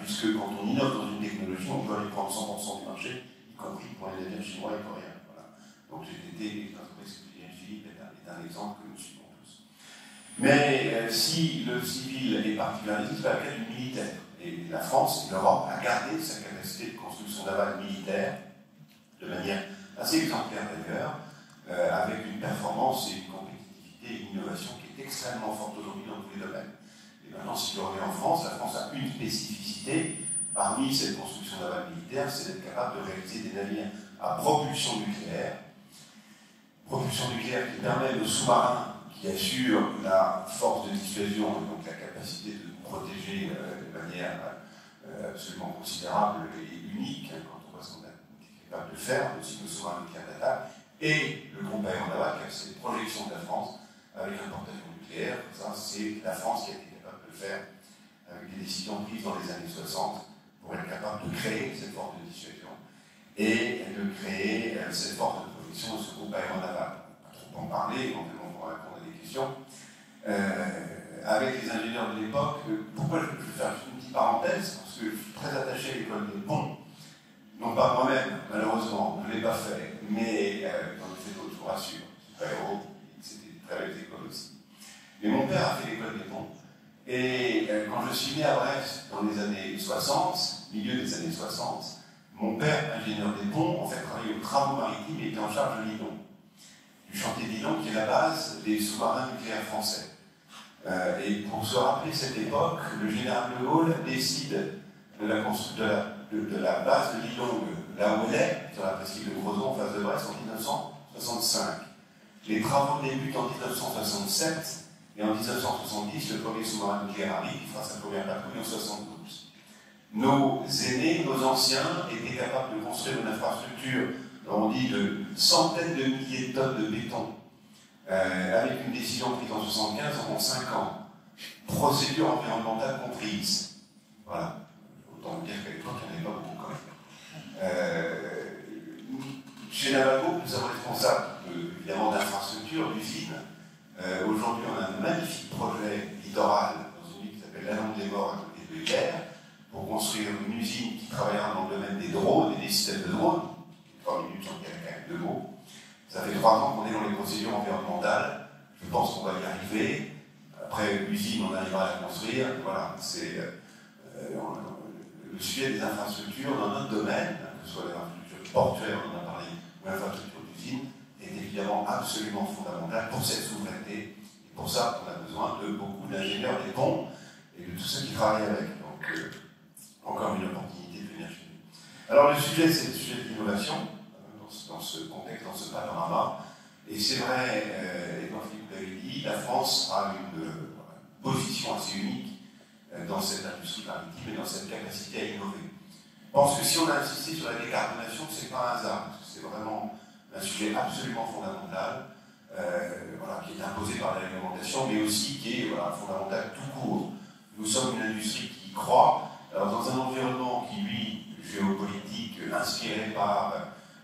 Puisque quand on innove dans une technologie, on peut aller prendre 100% du marché, y compris pour les navires chinois et coréens. Voilà. Donc GTT, l'entreprise Philippe, est un exemple que nous suivons tous. Mais si le civil est particulièrement, c'est pas le cas du militaire. Et la France et l'Europe a gardé sa capacité de construction navale militaire de manière assez exemplaire d'ailleurs, avec une performance et une compétitivité et une innovation qui est extrêmement forte aujourd'hui dans tous les domaines. Et maintenant, si je reviens en France, la France a une spécificité parmi cette construction navale militaire, c'est d'être capable de réaliser des navires à propulsion nucléaire. Propulsion nucléaire qui permet aux sous-marins qui assurent la force de dissuasion, donc la capacité de nous protéger de manière absolument considérable et unique, quand on voit ce qu'on est capable de faire, aussi nos sous-marins nucléaires d'attaque, et le groupe aéronaval qui a cette projection de la France avec un porte-avions nucléaire. Ça, c'est la France qui a été capable de le faire avec des décisions prises dans les années 60 pour être capable de créer cette force de dissuasion et de créer cette force de projection de ce groupe aéronaval. Pas trop en parler, éventuellement pour répondre à des questions. Avec les ingénieurs de l'époque, pourquoi je vais faire juste une petite parenthèse, parce que je suis très attaché à l'école des ponts. Non pas moi-même, malheureusement, je ne l'ai pas fait, mais j'en ai fait d'autres, je vous rassure. Super héros, c'était une très belle école aussi. Mais mon père a fait l'école des ponts. Et quand je suis né à Brest, dans les années 60, milieu des années 60, mon père, ingénieur des ponts, en fait travaillait aux travaux maritimes et était en charge de Lidon. Du chantier Lidon qui est la base des sous-marins nucléaires français. Et pour se rappeler cette époque, le général de Gaulle décide de la base de Lidon, là où elle est, sur la presqu'île de Crozon, en face de Brest, en 1965. Les travaux débutent en 1967, et en 1970, le premier sous-marin nucléaire arrive, il fera sa première patrouille en 1972. Nos aînés, nos anciens, étaient capables de construire une infrastructure, on dit, de centaines de milliers de tonnes de béton, avec une décision prise en 1975 en 5 ans. Procédure environnementale comprise. Voilà. Autant dire qu'à l'époque, il n'y en avait pas beaucoup quand même. Chez Navalco, nous sommes responsables évidemment d'infrastructures, d'usines. Aujourd'hui, on a un magnifique projet littoral dans une ville qui s'appelle la Longue des Morts à côté de Hyper, pour construire une usine qui travaillera dans le domaine des drones et des systèmes de drones. 3 minutes, j'en dirai quand même 2 mots. Ça fait 3 ans qu'on est dans les procédures environnementales. Je pense qu'on va y arriver. Après l'usine, on arrivera à la construire. Voilà, c'est le sujet des infrastructures dans notre domaine, que ce soit les infrastructures portuaires, on en a parlé, ou l'infrastructure d'usine, est évidemment absolument fondamental pour cette souveraineté. Et pour ça, on a besoin de beaucoup d'ingénieurs des ponts et de tous ceux qui travaillent avec. Donc, encore une opportunité de venir chez nous. Alors le sujet, c'est le sujet de l'innovation, dans ce contexte, dans ce panorama. Et c'est vrai, et comme vous l'avez dit, la France a une position assez unique dans cette industrie maritime et dans cette capacité à innover. Je pense que si on a insisté sur la décarbonation, ce n'est pas un hasard, parce que c'est vraiment un sujet absolument fondamental, qui est imposé par la réglementation, mais aussi qui est fondamental tout court. Nous sommes une industrie qui croît, alors dans un environnement qui, lui, géopolitique, inspiré par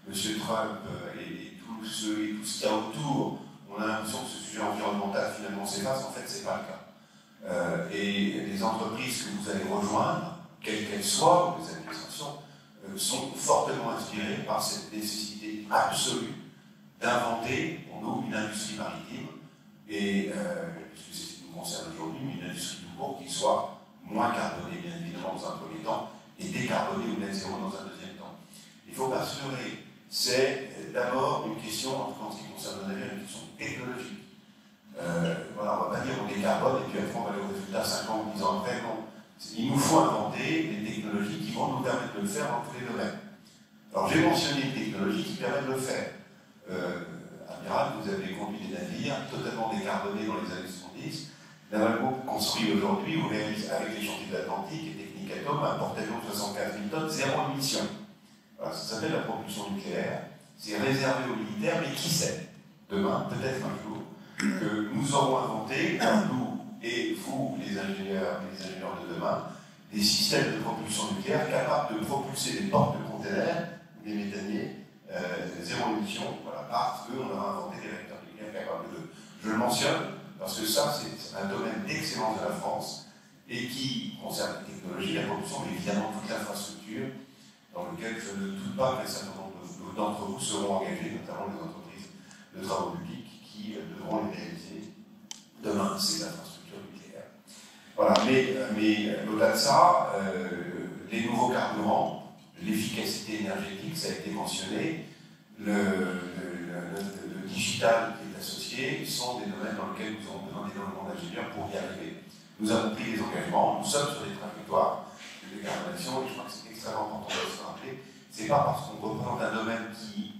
M. Trump et tout ce qu'il y a autour, on a l'impression que ce sujet environnemental finalement s'efface. En fait, ce n'est pas le cas. Et les entreprises que vous allez rejoindre, quelles qu'elles soient, ou les administrations, sont fortement inspirées par cette nécessité absolue d'inventer pour nous une industrie maritime, et puisque c'est ce qui nous concerne aujourd'hui, une industrie tout court qui soit moins carbonée, bien évidemment, dans un premier temps, et décarbonée ou net zéro dans un deuxième temps. Il faut pas se leurrer. C'est d'abord une question, en tout cas en ce qui concerne le navire, une question technologique. On ne va pas dire on décarbone et puis après on va aller au résultat 5 ans ou 10 ans après, non. Il nous faut inventer des technologies qui vont nous permettre de le faire dans tous les domaines. Alors j'ai mentionné une technologie qui permet de le faire. Amiral, vous avez conduit des navires totalement décarbonés dans les années 70. Naval construit aujourd'hui, ou réalise avec les chantiers de l'Atlantique et Technicatom un porte-avions de 75 000 tonnes, zéro émission. Voilà, ça s'appelle la propulsion nucléaire. C'est réservé aux militaires, mais qui sait, demain, peut-être un jour, que nous aurons inventé, nous et vous, les ingénieurs de demain, des systèmes de propulsion nucléaire capables de propulser des portes de containers, des méthaniers, zéro émission, parce qu'on aura inventé des réacteurs nucléaires capables de. Je le mentionne parce que ça, c'est un domaine d'excellence de la France et qui concerne la technologie, la propulsion, mais évidemment toute l'infrastructure, dans lequel je ne doute pas qu'un certain nombre d'entre vous seront engagés, notamment les entreprises de travaux publics qui devront les réaliser demain, ces infrastructures nucléaires. Voilà, mais au-delà de ça, les nouveaux carburants, l'efficacité énergétique, ça a été mentionné, le digital qui est associé, sont des domaines dans lesquels nous avons besoin d'énormément d'ingénieurs pour y arriver. Nous avons pris des engagements, nous sommes sur des trajectoires de décarbonation, et je crois que c'est extrêmement important de se rappeler. C'est pas parce qu'on représente un domaine qui,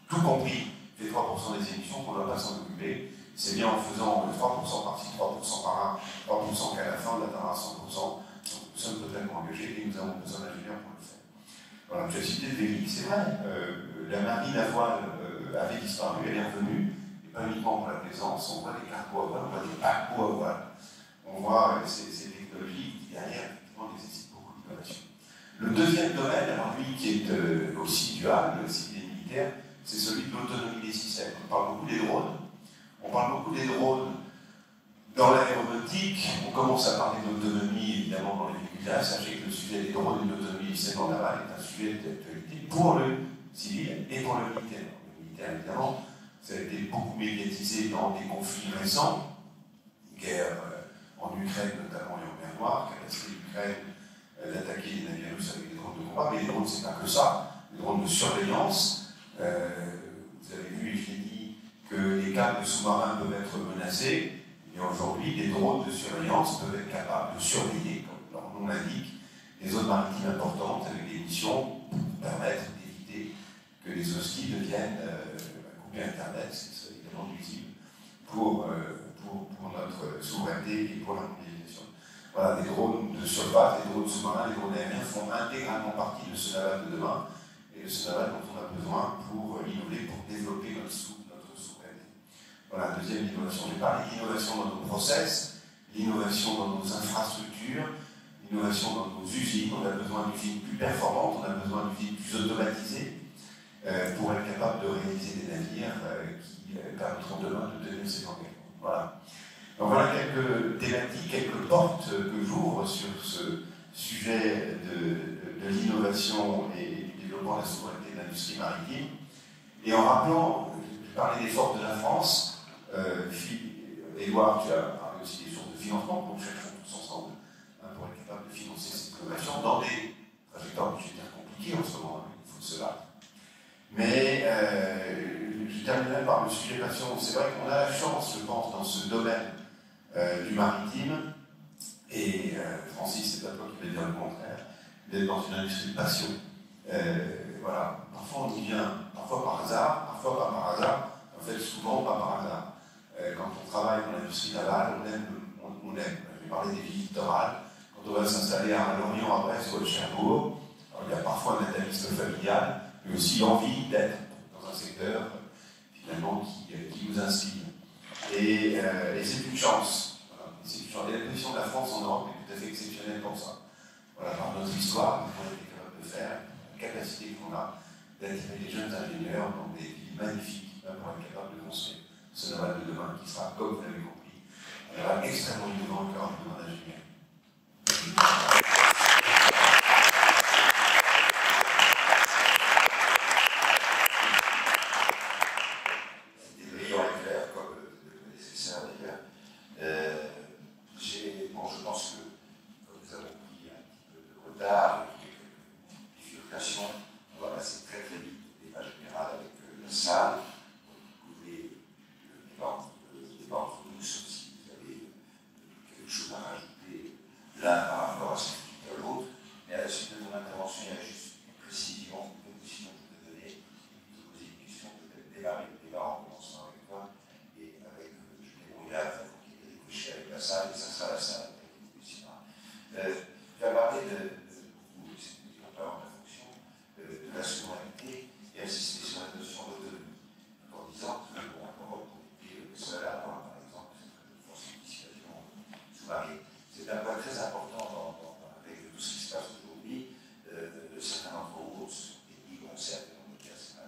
tout compris, fait 3% des émissions qu'on ne doit pas s'en occuper. C'est bien en faisant 3% par-ci, 3% par-là, 3% qu'à la fin on atteindra 100%. Donc, nous sommes totalement engagés et nous avons besoin d'ingénieurs pour le faire. Voilà, tu as cité le Vélic, c'est vrai. La marine à voile avait disparu, elle est revenue, et pas uniquement pour la plaisance, on voit des cargos à voile, on voit des paquebots à voile. On voit ces technologies qui, derrière, effectivement, nécessitent beaucoup d'innovation. Le deuxième domaine, alors lui qui est aussi dual, civil et militaire, c'est celui de l'autonomie des systèmes. On parle beaucoup des drones. On parle beaucoup des drones dans l'aéronautique. On commence à parler d'autonomie, évidemment, dans les véhicules. Sachez que le sujet des drones et de l'autonomie du système naval est un sujet d'actualité pour le civil et pour le militaire. Le militaire, évidemment, ça a été beaucoup médiatisé dans des conflits récents, guerre en Ukraine notamment et en mer Noire, qui a laissé l'Ukraine d'attaquer les navires russes avec des drones de combat, mais les drones, c'est pas que ça, les drones de surveillance. Vous avez vu, je l'ai dit, que les câbles sous-marins peuvent être menacés, et aujourd'hui, les drones de surveillance peuvent être capables de surveiller, comme leur nom l'indique, des zones maritimes importantes avec des missions pour permettre d'éviter que les hostiles viennent couper Internet, c'est évidemment nuisible pour notre souveraineté et pour la mondialisation. Voilà, des drones de surface, des drones sous-marins, les drones aériens font intégralement partie de ce naval de demain et de ce naval dont on a besoin pour innover, pour développer notre souveraineté. Voilà, deuxième innovation. J'ai parlé d'innovation dans nos process, l'innovation dans nos infrastructures, l'innovation dans nos usines. On a besoin d'usines plus performantes, on a besoin d'usines plus automatisées pour être capable de réaliser des navires qui permettront demain de tenir ces engagements. Voilà. Donc voilà quelques thématiques, quelques portes que j'ouvre sur ce sujet de l'innovation et du développement de la souveraineté de l'industrie maritime. Et en rappelant, je parlais des forces de la France, Édouard, tu as parlé aussi des sources de financement, donc cherchons tous ensemble pour être capable de financer cette innovation dans des trajectoires budgétaires compliquées en ce moment, il faut se battre. Mais je terminerai par le sujet passion. C'est vrai qu'on a la chance, je pense, dans ce domaine du maritime, et Francis, c'est pas toi qui vas dire le contraire, d'être dans une industrie de passion. Voilà. Parfois on y vient, parfois par hasard, parfois pas par hasard, en fait souvent pas par hasard. Quand on travaille dans l'industrie navale, on aime. Je vais parler des villes littorales. Quand on va s'installer à Lorient, à Brest ou à Cherbourg, il y a parfois un atavisme familial, mais aussi l'envie d'être dans un secteur finalement qui vous inspire. Et c'est une chance. Voilà. C'est une chance. Et la position de la France en Europe est tout à fait exceptionnelle pour ça. Voilà, par notre histoire, nous avons été capables de faire, la capacité qu'on a d'attirer les jeunes ingénieurs dans des villes magnifiques pour être capable de construire ce naval de demain qui sera, comme vous l'avez compris, un naval extrêmement innovant et rapidement d'ingénieur. C'était brillant et clair, comme le nécessaire d'ailleurs. Je pense que, comme nous avons pris un petit peu de retard, quelques bifurcations, on va passer très très vite au débat général avec la salle. Vous pouvez le débat entre nous, sauf si vous avez quelque chose à rajouter l'un par rapport à ce qui est l'autre. Mais à la suite de mon intervention, il y a juste une précision que je peux donner. Vous poser une question, peut-être démarrer le débat en commençant avec toi et avec Julien Brouillard, il faut qu'il ait décroché avec la salle, et ça sera la salle. Je vais parler de la fonction de la souveraineté et insister sur la notion d'autonomie, en disant que l'Europe est le seul à avoir, par exemple, cette force de dissuasion sous-marine. C'est un point très important avec tout ce qui se passe aujourd'hui. Certains d'entre vous sont des pays qui ont certes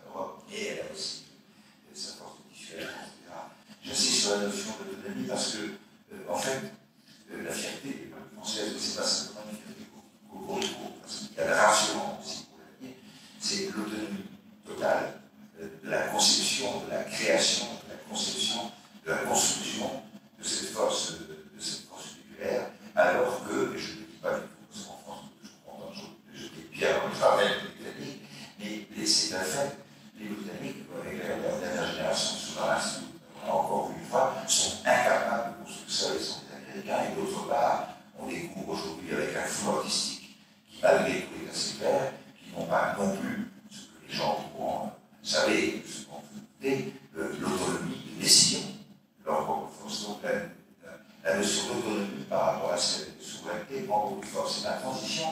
l'Europe, et elle a aussi sa force de dissuasion, etc. J'insiste sur la notion d'autonomie parce que, en fait, la fierté française, c'est pas simplement une fierté cocorico, parce qu'il y a le rassurant aussi pour l'avenir, c'est l'autonomie totale de la conception, de la création, de la conception, de la construction de cette force nucléaire, alors que, et je ne le dis pas du tout, parce qu'en France, je comprends je dis bien dans le travail des Britanniques, mais c'est un fait, les Britanniques, avec la dernière génération de sous-marins, on a encore vu une fois, sont incapables de construire ça, ils sont des Américains, et d'autre part, on découvre aujourd'hui avec un flou artistique qui, malgré tous les assez clairs, qui n'ont pas non plus ce que les gens pourront savoir, ce qu'on peut douter, l'autonomie de décision de leur propre force. Donc la notion d'autonomie par rapport à cette souveraineté prend beaucoup de force. Et la transition,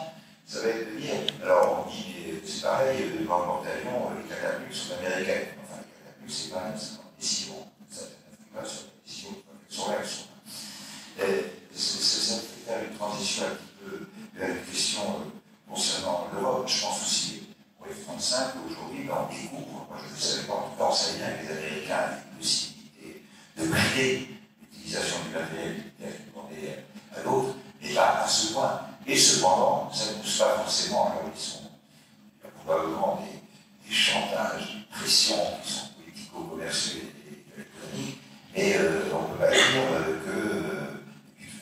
ça va être de dire, alors on dit, c'est pareil, dans le porte-avions, les catapultes sont américaines. Enfin, les catapultes, c'est pas une décision, ça n'influe pas sur les décisions, sur l'action. Ça me fait faire une transition un petit peu vers une question concernant l'Europe. Je pense aussi pour les F-35, aujourd'hui, on découvre, moi je ne savais pas, en tout cas on savait bien que les Américains avaient une possibilité de brider l'utilisation du matériel militaire qui demandait à l'autre, mais pas à ce point. Et cependant, ça ne pousse pas forcément là où ils sont. Il y a probablement des chantages, des pressions qui sont politico-commerciaux et économiques, mais on ne peut pas dire que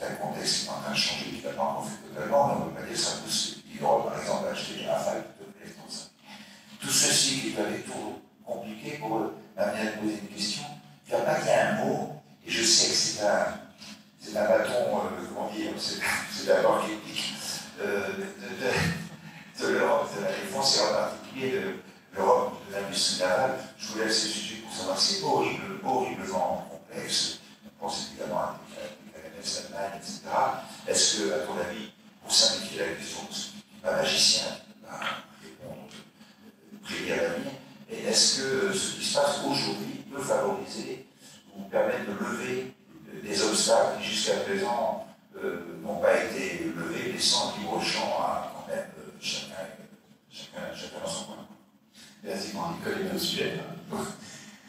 un contexte qui est en train de changer évidemment, on fait totalement, mais on ne peut pas dire ça pousse l'Europe, par exemple, à acheter des rafales plutôt que les F-35. Tout ceci qui est avec tout compliqué pour m'amener à poser une question. Il y a un mot, et je sais que c'est un bâton, comment dire, c'est d'abord critique de l'Europe, de la défense, et en particulier de l'Europe de l'industrie navale. Je vous laisse ce sujet pour savoir que c'est horriblement complexe. On pense évidemment à l'Allemagne, etc. Est-ce que, à ton avis, pour simplifier la question, parce que tu n'es pas magicien, tu ne peux pas répondre, prédire l'avenir, et est-ce que ce qui se passe aujourd'hui peut favoriser ou permettre de lever des obstacles qui jusqu'à présent n'ont pas été levés, laissant libre champ à quand même chacun dans son coin? Merci pour Nicole et le sujet.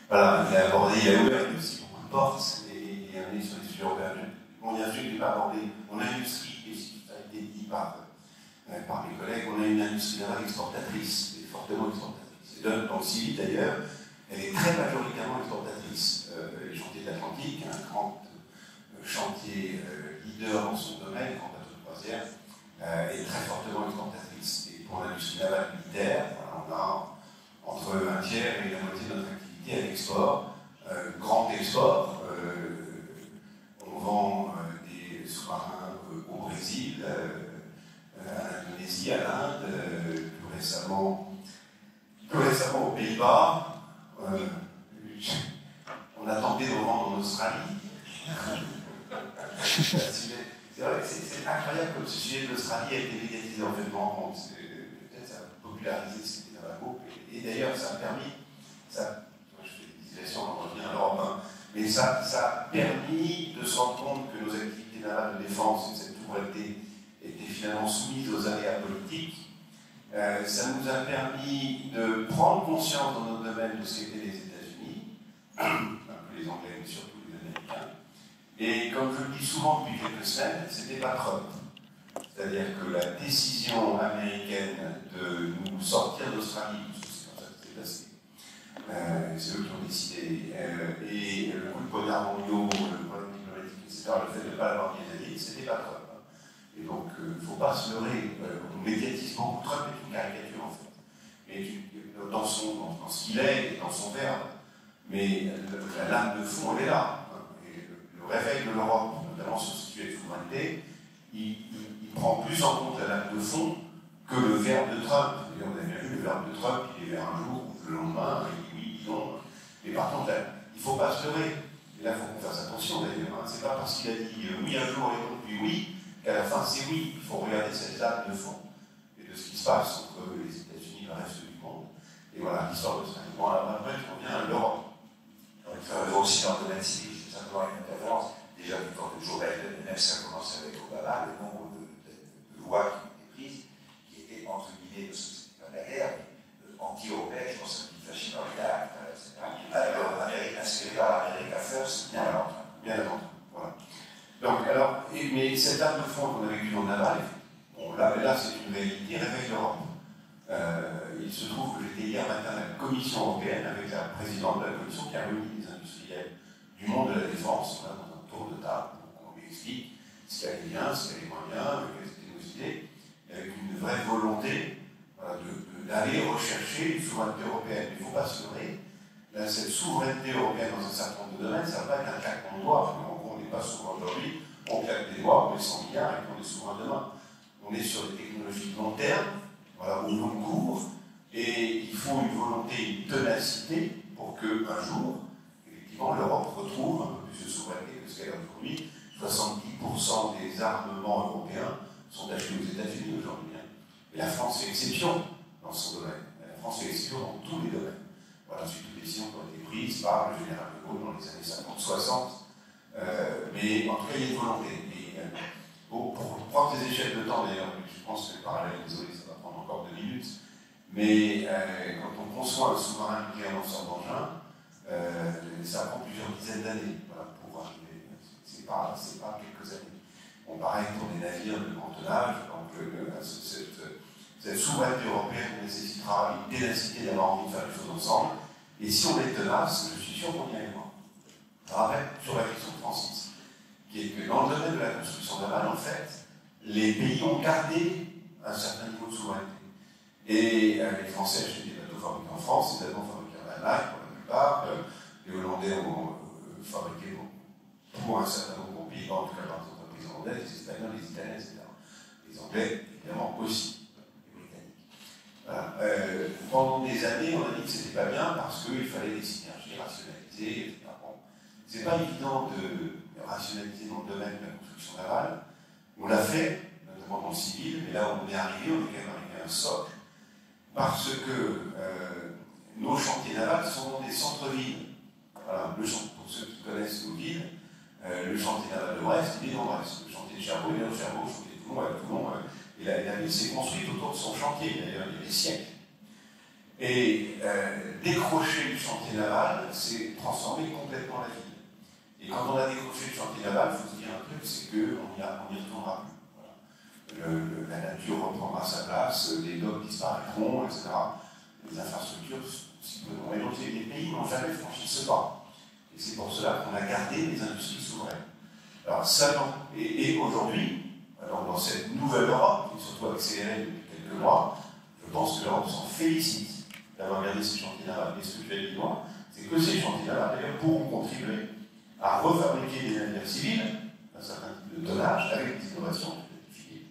Voilà, il a abordé, il a ouvert aussi beaucoup de portes et amené sur les sujets européens. On y a vu, il n'est pas abordé. On a une industrie, et ça a été dit par mes collègues, on a une industrie navale exportatrice, et fortement exportatrice. Et dans le civil d'ailleurs, elle est très majoritairement exportatrice. Les chantiers de l'Atlantique, un grand chantier leader dans son domaine, grand bateau de croisière, est très fortement exportatrice. Et pour l'industrie navale militaire, voilà, on a entre un tiers et la moitié de notre activité à l'export, grand export. On vend des sous-marins au Brésil, à l'Indonésie, à l'Inde, plus récemment l'Australie. C'est vrai que c'est incroyable comme ce sujet de l'Australie a été médiatisé en fait, je me rends compte. Peut-être ça a popularisé ce qui était dans la boucle. Et d'ailleurs, ça a permis, je fais des digressions, on revient à l'Europe, hein, mais ça a permis de se rendre compte que nos activités navales de défense et cette souveraineté étaient finalement soumises aux aléas politiques. Ça nous a permis de prendre conscience dans notre domaine de ce qu'étaient les États-Unis, un peu les Anglais, mais surtout les Américains. Et comme je le dis souvent depuis quelques semaines, c'était pas Trump. C'est-à-dire que la décision américaine de nous sortir d'Australie, c'est comme ça que c'est passé, c'est eux qui ont décidé, et le coup de poignard mondiaux, le problème diplomatique, etc., le fait de ne pas l'avoir bien, c'était pas Trump. Et donc, il ne faut pas se leurrer. On médiatise beaucoup. Trump est une caricature, en fait. Et dans ce qu'il est et dans son verbe. Mais la lame de fond, elle est là. Et le réveil de l'Europe, notamment sur ce sujet de souveraineté, il prend plus en compte la lame de fond que le verbe de Trump. Et on a bien vu le verbe de Trump, il est vers un jour, le lendemain, il dit oui, il dit non. Mais par contre, là, il ne faut pas se leurrer. Et là, il faut qu'on fasse attention, d'ailleurs. C'est pas parce qu'il a dit oui un jour et l'autre, puis oui, qu'à la fin, c'est oui. Il faut regarder cette lame de fond et de ce qui se passe entre les États-Unis et le reste du monde. Et voilà, l'histoire de ça. Bon, alors après, je reviens à l'Europe. Il faut aussi dans le domaine civil, c'est simplement une interférence. Déjà, du temps de Joe Biden, même si ça commence avec Obama, le nombre de lois qui ont été prises, qui étaient entre guillemets, parce que c'était pas de la guerre, mais anti-européennes, je pense à une fascine dans le lac, etc. Alors, inspiré par l'America First, bien avant. Bien avant. Voilà. Donc, alors, mais cette lame de fond qu'on a vécue dans le naval, bon, là c'est une réalité, réveille l'Europe. Il se trouve que j'étais hier matin à la Commission européenne avec la présidente de la Commission qui a réuni les industriels du monde de la défense, là, dans un tour de table, donc on lui explique ce qu'il y avait bien, ce qu'il y avait moins bien, quelles étaient nos idées, avec une vraie volonté d'aller rechercher une souveraineté européenne. Il ne faut pas se leurrer. Là, cette souveraineté européenne dans un certain nombre de domaines, ça ne va pas être un claquement de doigts, on n'est pas souverain aujourd'hui, on claque des doigts, on met 100 milliards et on est souverain demain. On est sur des technologies de long terme, voilà, au long cours, et il faut une volonté, une ténacité pour qu'un jour, effectivement, l'Europe retrouve un peu plus de souveraineté que ce qu'elle a aujourd'hui. 70% des armements européens sont achetés aux États-Unis aujourd'hui. Et la France fait exception dans son domaine. La France fait exception dans tous les domaines. Voilà, suite aux décisions qui ont été prises par le général de Gaulle dans les années 50-60. Mais en tout cas, il y a une volonté. Et, pour prendre des échelles de temps, d'ailleurs, je pense que le parallèle, désolé, ça va prendre encore 2 minutes, mais quand on conçoit un sous-marin nucléaire lanceur d'engin, ça prend plusieurs dizaines d'années pour arriver. C'est pas quelques années. Bon, pareil pour les navires de grand tonnage, donc cette souveraineté européenne nécessitera une ténacité d'avoir envie de faire les choses ensemble, et si on est tenace, je suis sûr qu'on y arrivera. Je rappelle sur la question de Francis, qui est que dans le domaine de la construction navale, en fait, les pays ont gardé un certain niveau de souveraineté. Et les Français achetaient des bateaux fabriqués en France, les Allemands fabriqués en Allemagne pour la plupart, les Hollandais ont fabriqué pour un certain nombre de pays, en tout cas par les entreprises hollandaises, les Espagnols, les Italiens, etc. Les Anglais, évidemment, aussi, les Britanniques. Voilà. Pendant des années, on a dit que c'était pas bien parce qu'il fallait des synergies rationalisées, etc. Bon. C'est pas évident de rationaliser dans le domaine de la construction navale. On l'a fait, notamment dans le civil, mais là où on est arrivé, on est quand même arrivé à un socle, parce que nos chantiers navals sont dans des centres-villes. Voilà, pour ceux qui connaissent nos villes, le chantier naval de Brest, il est dans Brest. Le chantier de Cherbourg, il est dans Cherbourg, le chantier de Toulon, à Toulon. Et la ville s'est construite autour de son chantier, d'ailleurs, il y a des siècles. Et décrocher du chantier naval, c'est transformer complètement la ville. Et quand on a décroché le chantier naval, il faut se dire un truc, c'est qu'on n'y retournera plus. Voilà. La nature reprendra sa place, les docks disparaîtront, etc. Les infrastructures s'y pourront. Et les pays n'ont jamais franchi ce pas. Et c'est pour cela qu'on a gardé les industries souveraines. Alors ça, non. Et aujourd'hui, dans cette nouvelle Europe, qui est surtout accélérée depuis quelques mois, je pense que l'Europe s'en félicite d'avoir gardé ces chantiers navals. Et ce que je vais dire, moi, c'est que ces chantiers navals, d'ailleurs, pourront contribuer à refabriquer des navires civils, un certain type de tonnage, avec des innovations civils.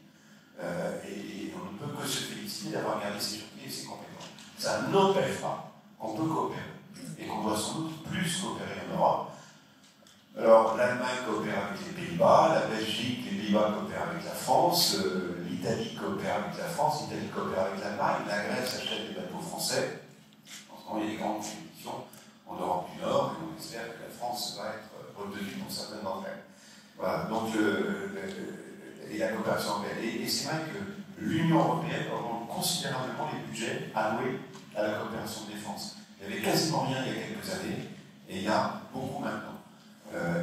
Et on ne peut que se féliciter d'avoir gardé ces chantiers et ces compétences. Ça n'empêche pas qu'on peut coopérer, et qu'on doit sans doute plus coopérer en Europe, Alors, l'Allemagne coopère avec les Pays-Bas, la Belgique, les Pays-Bas coopèrent avec la France, l'Italie coopère avec la France, l'Italie coopère avec l'Allemagne, la Grèce achète des bateaux français. En ce moment, il y a des grandes compétitions en Europe du Nord, et on espère que la France va être retenue pour certaines d'entre elles. Voilà, donc, et la coopération européenne. Et c'est vrai que l'Union européenne augmente considérablement les budgets alloués à la coopération de défense. Il n'y avait quasiment rien il y a quelques années, et il y a beaucoup maintenant.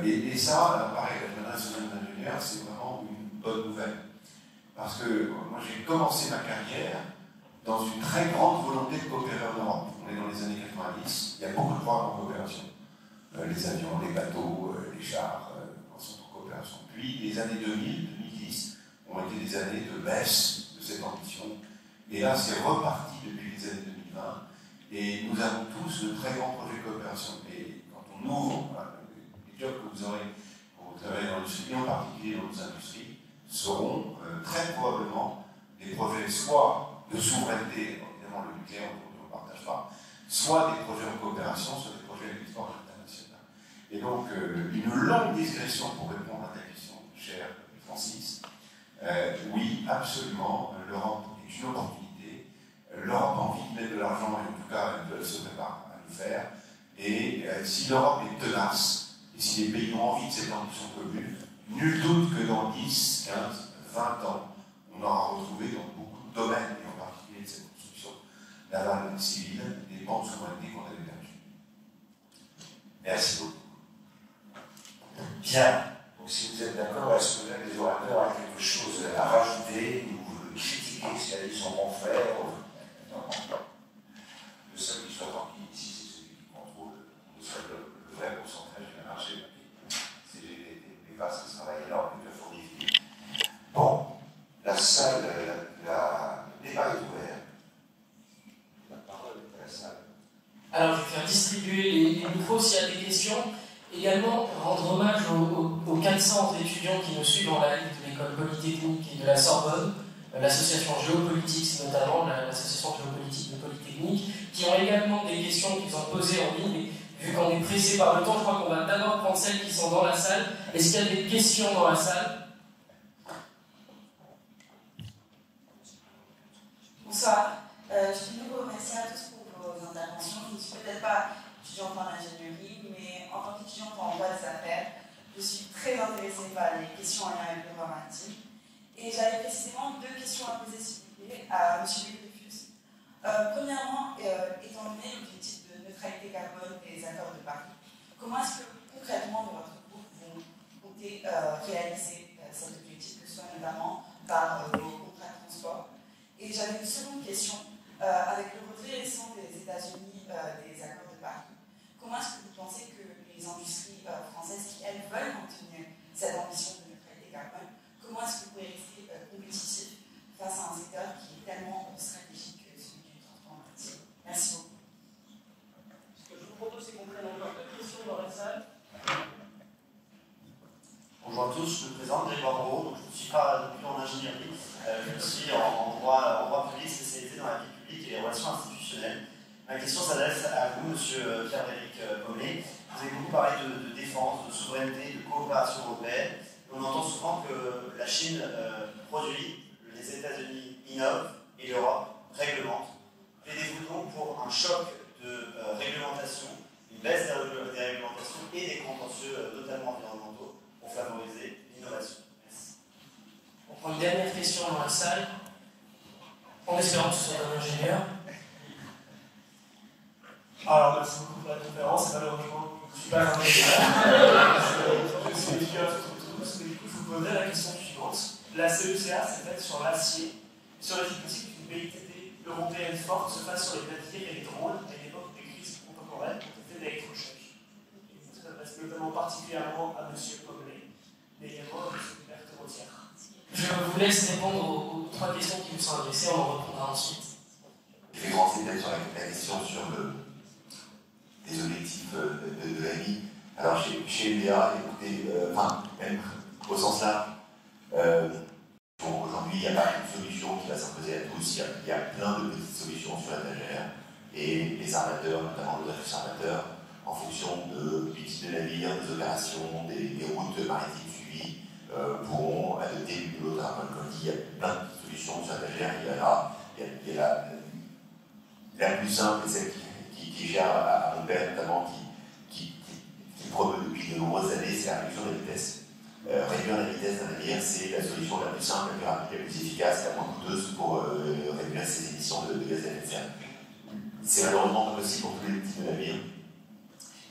Et ça, pareil, la nationale d'ingénieur, c'est vraiment une bonne nouvelle. Parce que moi, j'ai commencé ma carrière dans une très grande volonté de coopérer en Europe. On est dans les années 90, il y a beaucoup de programmes en coopération. Les avions, les bateaux, les chars sont en coopération. Puis les années 2000, 2010 ont été des années de baisse de cette ambition. Et là, c'est reparti depuis les années 2020. Et nous avons tous de très grands projets de coopération. Et quand on ouvre, les jobs que vous aurez quand vous travaillez dans l'industrie, et en particulier dans nos industries, seront très probablement des projets soit de souveraineté, évidemment le nucléaire on ne partage pas, soit des projets en coopération, soit des projets avec l'histoire internationale. Et donc, une longue digression pour répondre à ta question, cher Francis. Oui, absolument, l'Europe est une opportunité. L'Europe a envie de mettre de l'argent, et en tout cas, elle se prépare à le faire. Et si l'Europe est tenace, et si les pays ont envie de cette ambition commune, nul doute que dans 10, 15, 20 ans, on aura retrouvé dans beaucoup de domaines, et en particulier de cette construction navale civile, des pans de souveraineté qu'on avait perdus. Merci beaucoup. Bien. Donc, si vous êtes d'accord, est-ce que l'un des orateurs a quelque chose à rajouter ou critiquer ce qu'a dit son confrère? Non. Le seul qui soit tranquille ici, c'est celui qui contrôle le vrai pourcentage du marché. C'est les bases qui travaillent énormément de fournir. Bon, la salle, le débat est ouvert. La parole est à la salle. Alors, je vais faire distribuer les micros s'il y a des questions. Également, rendre hommage aux 400 étudiants qui nous suivent dans la Ligue de l'école polytechnique et de la Sorbonne, l'association Géopolitics notamment, l'association géopolitique de Polytechnique, qui ont également des questions qu'ils ont posées en ligne. Mais vu qu'on est pressé par le temps, je crois qu'on va d'abord prendre celles qui sont dans la salle. Est-ce qu'il y a des questions dans la salle? Bonsoir. Je tiens à vous remercier à tous pour vos interventions. Je ne suis peut-être pas étudiante en ingénierie, mais en tant qu'étudiante en droit des affaires, je suis très intéressée par les questions en lien avec le droit maritime. Et j'avais précisément deux questions à poser, s'il vous plaît, à M. Dreyfus. Premièrement, étant donné l'objectif de neutralité carbone des accords de Paris, comment est-ce que concrètement dans votre groupe vous comptez réaliser cet objectif, que ce soit notamment par vos contrats de transport? Et j'avais une seconde question, avec le retrait récent des États-Unis des accords de Paris, comment est-ce que vous pensez que les industries françaises qui, elles, veulent maintenir cette ambition de neutralité carbone, comment est-ce que vous pouvez rester compétitif face à un secteur qui est tellement stratégique que celui du transport maritime? Merci beaucoup. Ce que je vous propose, c'est qu'on prenne encore deux questions dans la salle. Bonjour à tous, je me présente, Grégoire Moreau, donc je ne suis pas depuis en ingénierie, je suis en droit public spécialisé dans la vie publique et les relations institutionnelles. Ma question s'adresse à vous, monsieur Pierre-Éric Pommelet. Vous avez beaucoup parlé de défense, de souveraineté, de coopération européenne. On entend souvent que la Chine produit, les États-Unis innovent et l'Europe réglemente. Plaidez-vous donc pour un choc de réglementation, une baisse des réglementations et des contentieux, notamment environnementaux, pour favoriser l'innovation? Merci. On prend une dernière question dans la salle, en espérant que ce soit un ingénieur. Alors, merci beaucoup pour la conférence. Malheureusement, je ne suis pas un ingénieur. Je suis étudiant tous, mais du coup, je vous poserai la question suivante. La CECA s'est faite sur l'acier. Sur les possible qu'une BITD européenne forte se fasse sur les navires et les drones à l'époque des crises contemporaines pour traiter d'électrochocs. Ça s'adresse notamment particulièrement à M. Pommelet, mais également à M. Berthe-Rotière. Je vous laisse répondre aux trois questions qui vous sont adressées, on en répondra ensuite. Je vais commencer peut-être sur la question sur les objectifs de la vie. Alors chez LDA, écoutez, même au sens large, aujourd'hui il n'y a pas une solution qui va s'imposer à tous, il y a plein de petites solutions sur l'étagère, et les armateurs, notamment le Dreyfus Armateur, en fonction du type de navire, des opérations, des routes maritimes suivies, pourront adopter l'une ou l'autre. Comme dit, il y a plein de solutions sur l'étagère. Il y a la plus simple, et celle qui gère à mon père notamment, qui promeut depuis de nombreuses années, c'est la réduction de la vitesse. Réduire la vitesse d'un navire, c'est la solution la plus simple, la plus rapide, la plus efficace, la moins coûteuse pour réduire ses émissions de gaz à effet de serre. C'est malheureusement pas possible pour tous les types de navires,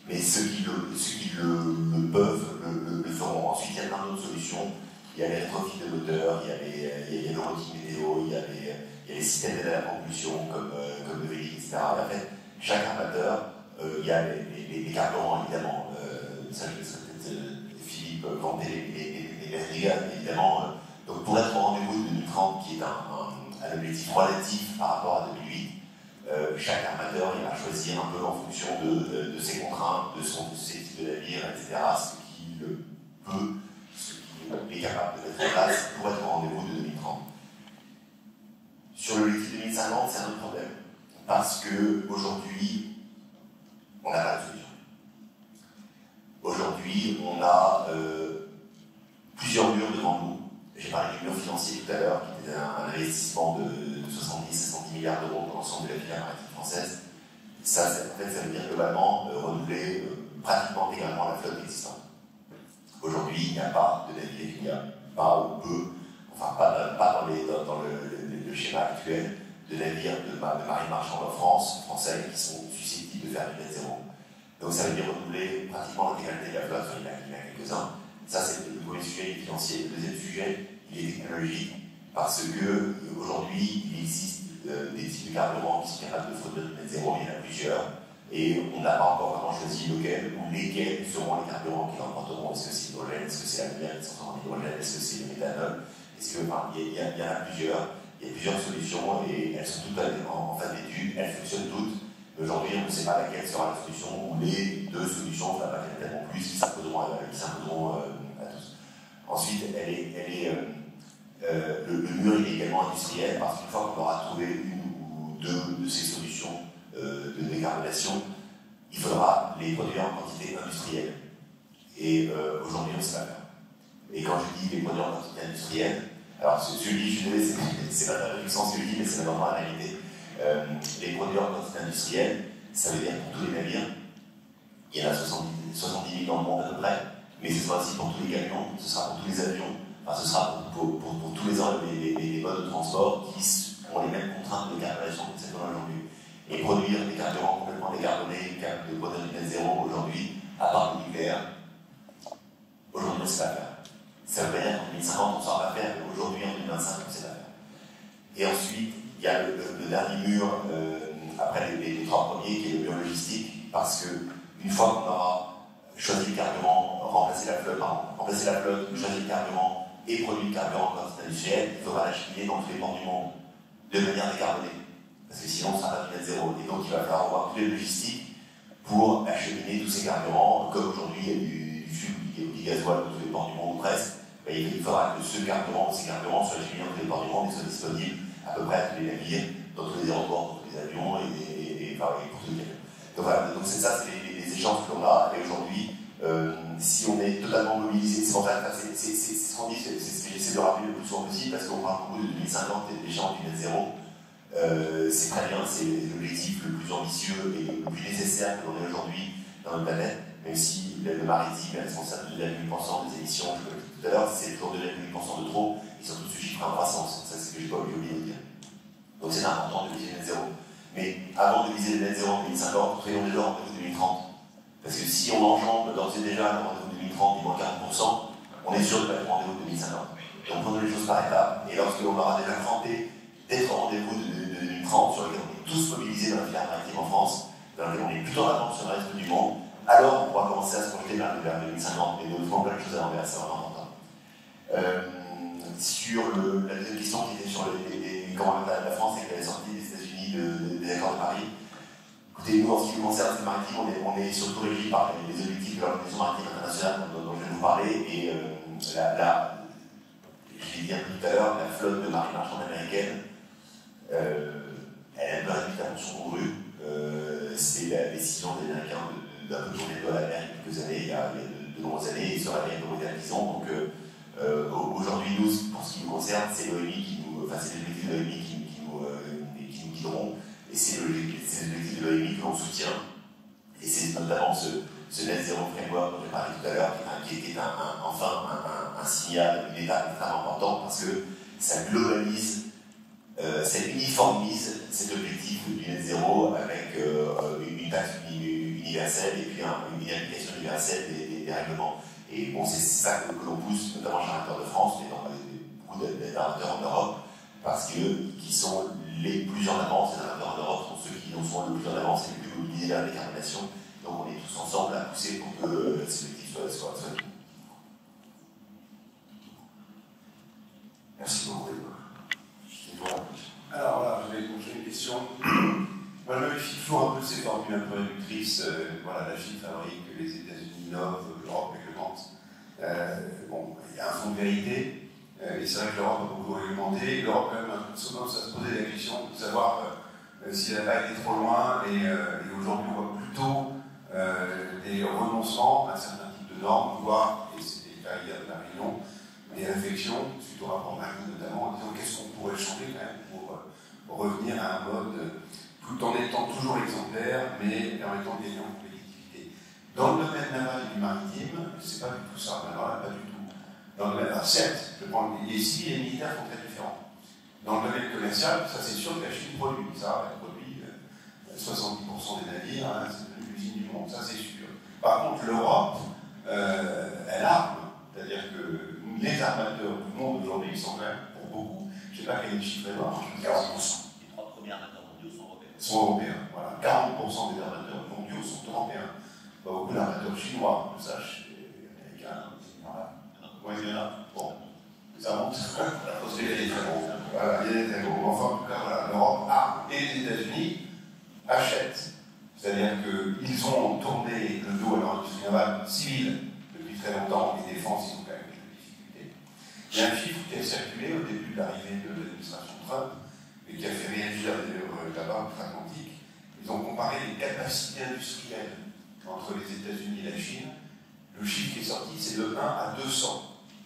mais ceux qui le peuvent le feront. Ensuite, il y a plein d'autres solutions. Il y a les rétrofits de moteurs, il y a le routing météo, il y a les systèmes d'aide à la propulsion comme le Vélic, etc. Et en fait, chaque armateur, il y a les carburants évidemment. Ça, je laisserai peut-être Philippe vanter les dégâts, évidemment. Donc pour être au rendez-vous de 2030, qui est un objectif relatif par rapport à 2008, chaque armateur il va choisir un peu en fonction de ses contraintes, de ses types de navires, etc., ce qu'il peut, ce qu'il est capable de mettre en place pour être au rendez-vous de 2030. Sur l'objectif 2050, c'est un autre problème, parce qu'aujourd'hui, on n'a pas de solution. Aujourd'hui, on a plusieurs murs devant nous. J'ai parlé du mur financier tout à l'heure, qui était un investissement de 70 milliards d'euros pour l'ensemble de la filière maritime française. Ça, en fait, ça veut dire globalement renouveler pratiquement intégralement la flotte existante. Aujourd'hui, il n'y a pas de navire, il n'y a pas ou peu, enfin pas dans le schéma actuel, de navires de marine marchande en France, français, qui sont susceptibles de faire du net zéro. Donc ça veut dire renouveler pratiquement l'intégralité de la flotte, il y en a quelques-uns. Ça, c'est le premier sujet financier. Le deuxième sujet, il est technologique, parce qu'aujourd'hui, il existe des types de carburants qui sont capables de fournir du net zéro, il y en a plusieurs, et on n'a pas encore vraiment choisi lequel ou lesquels seront les carburants qui l'emporteront. Est-ce que c'est l'hydrogène, est-ce que c'est la lumière qui s'entend en hydrogène, est-ce que c'est le méthanol, est-ce que, enfin, il y en a plusieurs, il y a plusieurs solutions, et elles sont toutes en phase d'étude, elles fonctionnent toutes. Aujourd'hui, on ne sait pas laquelle sera la solution, ou les deux solutions, on n'a pas tellement plus, qui s'imposeront à tous. Ensuite, le mur il est également industriel, parce qu'une fois qu'on aura trouvé une ou deux de ces solutions de décarbonation, il faudra les produire en quantité industrielle. Et aujourd'hui, on ne sait pas faire. Et quand je dis les produire en quantité industrielle, alors celui je suis désolé, c'est pas très puissant ce que je dis, mais c'est vraiment la réalité. Les produire en quantité industrielle, ça veut dire pour tous les navires, il y en a 70 000 dans le monde à peu près, mais ce sera aussi pour tous les camions, ce sera pour tous les avions, enfin ce sera pour tous les modes de transport qui ont les mêmes contraintes de décarbonation que celles qu'on a aujourd'hui. Et produire des carburants complètement décarbonés, capables de produire du net zéro aujourd'hui, à part le nucléaire, aujourd'hui on ne sait pas faire. Ça veut pas dire qu'en 2050 on ne saura pas faire, mais aujourd'hui en 2025 on ne sait pas faire. Et ensuite, il y a le dernier mur, après les trois premiers, qui est le mur logistique, parce qu'une fois qu'on aura choisi le carburant, remplacé la flotte, choisi le carburant et produit le carburant en quantité industrielle, il faudra l'acheminer dans tous les ports du monde de manière décarbonée. Parce que sinon, on ne sera pas du net zéro. Et donc, il va falloir avoir toutes les logistiques pour acheminer tous ces carburants. Comme aujourd'hui, il y a du fût ou du gasoil dans tous les ports du monde, ou presque, il faudra que ces carburants soient acheminés dans tous les ports du monde et soient disponibles à peu près à tous les navires, dans tous les aéroports, dans tous les avions et pour tous les camions. Donc voilà, donc c'est ça, c'est les échanges qu'on a. Et aujourd'hui, si on est totalement mobilisé, c'est pour ça que c'est ce qu'on dit, c'est ce que j'essaie de rappeler le plus souvent possible, parce qu'on parle beaucoup de 2050 et des gens du net zéro. C'est très bien, c'est l'objectif le plus ambitieux et le plus nécessaire que l'on ait aujourd'hui dans notre planète, même si le maritime est responsable de 2,8% des émissions, je l'ai dit tout à l'heure, c'est toujours 2,8% de trop, et surtout ce chiffre en croissance, ça c'est ce que je n'ai pas oublié de dire. Donc c'est important de viser le net zéro. Mais avant de viser le net zéro en 2050, soyons déjà en rendez-vous 2030. Parce que si on enjambe d'ores et déjà le rendez-vous 2030, il manque 40%, on est sûr de pas être au rendez-vous 2050. Donc prenons les choses par étapes, et lorsque l'on aura déjà tenté d'être au rendez-vous de 2030, sur lequel on est tous mobilisés dans la filière maritime en France, dans lequel on est plutôt en avance sur le reste du monde, alors on pourra commencer à se projeter vers 2050, et nous ferons plein de choses à l'envers, c'est vraiment important. Sur la deuxième question qui était sur comment la France est sortie des États-Unis des accords de Paris, écoutez, nous en ce qui nous concerne, le maritime, on est surtout régi par les objectifs de l'Organisation maritime internationale dont je vais vous parler, et je l'ai dit un peu tout à l'heure, la flotte de marine marchande américaine, elle a un peu réduit à son congrue. C'est la décision des Américains d'un peu tourner de la mer il y a quelques années, il y a de nombreuses années, et sera bien autorisé à 10 ans. Donc aujourd'hui, nous, pour ce qui nous concerne, c'est l'OMI qui nous, enfin c'est les objectifs de l'OMI qui nous guideront, et c'est les objectifs de l'OMI que l'on soutient. Et c'est notamment ce net zéro framework dont j'ai parlé tout à l'heure, qui était enfin un signal, une étape extrêmement importante, parce que ça globalise, ça uniformise cet objectif du net zéro avec une taxe universelle et puis une application universelle des règlements. Et bon, c'est ça que l'on pousse, notamment chez l'Armateur de France, mais dans beaucoup d'armateurs en Europe, parce que qui sont les plus en avance, les armateurs en Europe sont ceux qui en sont le plus en avance et les plus mobilisés vers la décarbonation. Donc on est tous ensemble à pousser pour que ces objectifs soient tout. Merci beaucoup, Edouard. Alors voilà, je vais poser une question. Moi, je me méfie toujours un peu de ces formules un peu réductrices. Voilà, la Chine fabrique, les États-Unis innovent, l'Europe réglemente. Bon, il y a un fond de vérité. Et c'est vrai que l'Europe a beaucoup réglementé. L'Europe, quand même, souvent, ça se posait la question de savoir si elle n'a pas été trop loin. Et aujourd'hui, on voit plutôt des renoncements à un certain type de normes, voire, et c'était le cas hier de la Réunion, des réflexions, suite au rapport Marie notamment, en disant qu'est-ce qu'on pourrait changer quand même pour revenir à un mode tout en étant toujours exemplaire, mais permettant de gagner en compétitivité. Dans le domaine naval et du maritime, c'est pas du tout ça, alors là, pas du tout. Dans le domaine, alors certes, les civils et les militaires sont très différents. Dans le domaine commercial, ça c'est sûr que la Chine produit, ça, elle produit 70% des navires, hein, c'est l'usine du monde, ça c'est sûr. Par contre, l'Europe, elle arme, c'est-à-dire que les armateurs du monde aujourd'hui, ils sont quand même, pour beaucoup, je ne sais pas quel est le chiffre énorme, 40%. Les 3 premiers armateurs mondiaux sont européens. Sont européens, voilà. 40% des armateurs mondiaux sont européens. Pas beaucoup d'armateurs chinois, je sache, américains, voilà. Oui, il y en a. Bon, ça monte. Il y a des très gros. Voilà, il y a des très gros. Enfin, en tout cas, voilà, l'Europe arme et les États-Unis achètent. C'est-à-dire qu'ils ont tourné le dos à leur industrie navale civile depuis très longtemps, et défense, ils ont quand même quelques difficultés. Il y a un chiffre qui a circulé au début de l'arrivée de l'administration Trump, et qui a fait réagir d'ailleurs là-bas, outre-Atlantique. Ils ont comparé les capacités industrielles entre les États-Unis et la Chine. Le chiffre qui est sorti, c'est de 1 à 200.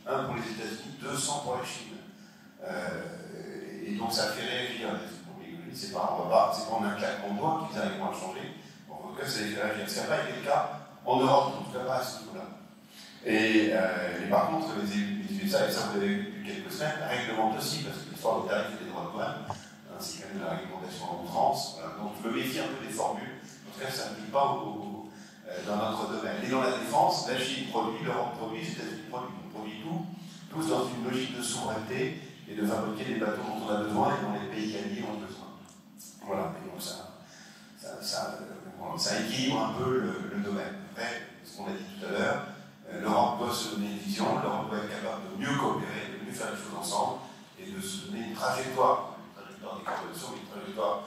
1 pour les États-Unis, 200 pour la Chine. Et donc ça fait réagir. C'est pas en un claquement de doigts qu'ils arriveront à changer. Bon, en tout cas, ça les fait réagir. Ça n'a pas été le cas en Europe, en tout cas pas à ce niveau-là. Et par contre, les USA, et ça vous l'avez vu depuis quelques semaines, réglementent aussi, parce que l'histoire des tarifs et des droits de douane, c'est quand même de la réglementation en outrance. Voilà. Donc je me méfie un peu des formules. En tout cas, ça ne s'applique pas dans notre domaine. Et dans la défense, la Chine produit, l'Europe produit, les États-Unis produisent. On produit tout, tous dans une logique de souveraineté et de fabriquer les bateaux dont on a besoin et dont les pays alliés ont besoin. Voilà, et donc ça équilibre un peu le domaine. Après, ce qu'on a dit tout à l'heure, l'Europe doit se donner une vision, l'Europe doit être capable de mieux coopérer, de mieux faire les choses ensemble et de se donner une trajectoire décarbonation, une trajectoire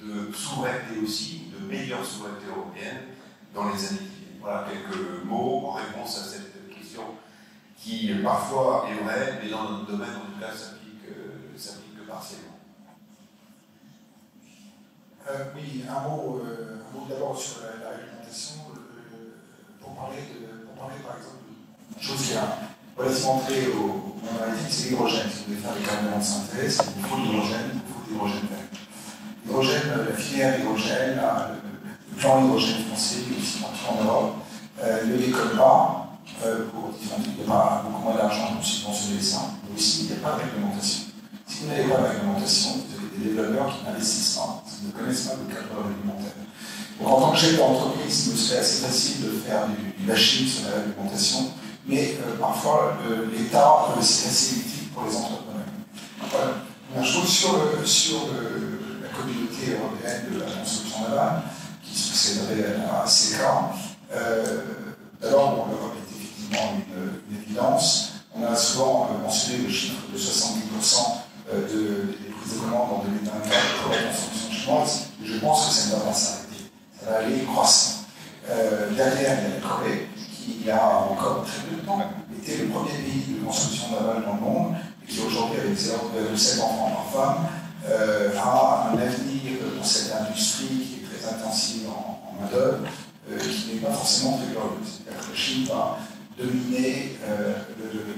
de souveraineté aussi, de meilleure souveraineté européenne dans les années qui viennent. Voilà quelques mots en réponse à cette question qui parfois est vraie, mais dans notre domaine en tout cas s'applique que partiellement. Oui, un mot d'abord sur la réglementation, pour parler par exemple de chose qui a relativement trait au monde maritime, c'est l'hydrogène. Si vous voulez faire des carburants de synthèse, il vous faut de l'hydrogène vert. L'hydrogène, la filière hydrogène, le plan hydrogène français, aussi partout en Europe, ne décolle pas pour différents types. Il n'y a pas beaucoup moins d'argent pour subventionner ça, mais aussi il n'y a pas de réglementation. Si vous n'avez pas de réglementation, vous avez des développeurs qui n'investissent pas, qui ne connaissent pas le cadre réglementaire. Donc en tant que chef d'entreprise, il me serait assez facile de faire du bashing sur la réglementation, mais parfois l'État, c'est assez utile pour les entrepreneurs. Voilà. Une chose sur la communauté européenne de la construction navale, qui succéderait à CECA. D'abord, l'Europe est effectivement une évidence. On a souvent mentionné le chiffre de 70% des prises de commandes en 2024 pour la construction chinoise. Je pense que ça ne va pas s'arrêter. Ça va aller croissant. Derrière, il y a la Corée, qui a encore très peu de temps était le premier pays de construction navale dans le monde, et qui aujourd'hui, avec 0,7 enfants par femme, a un avenir dans cette industrie qui est très intensive en main-d'œuvre, qui n'est pas forcément très glorieuse. C'est-à-dire que la Chine va dominer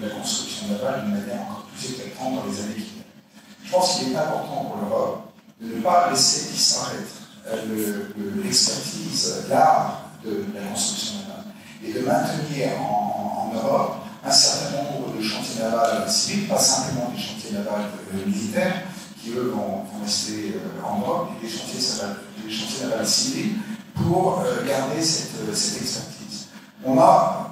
la construction navale d'une manière encore plus éclatante dans les années qui viennent. Je pense qu'il est important pour l'Europe de ne pas laisser disparaître l'expertise, l'art de la construction navale, et de maintenir en Europe un certain nombre de chantiers navals civils, pas simplement des chantiers navals militaires, qui eux vont rester en Europe, et des chantiers navals civils, pour garder cette expertise. On a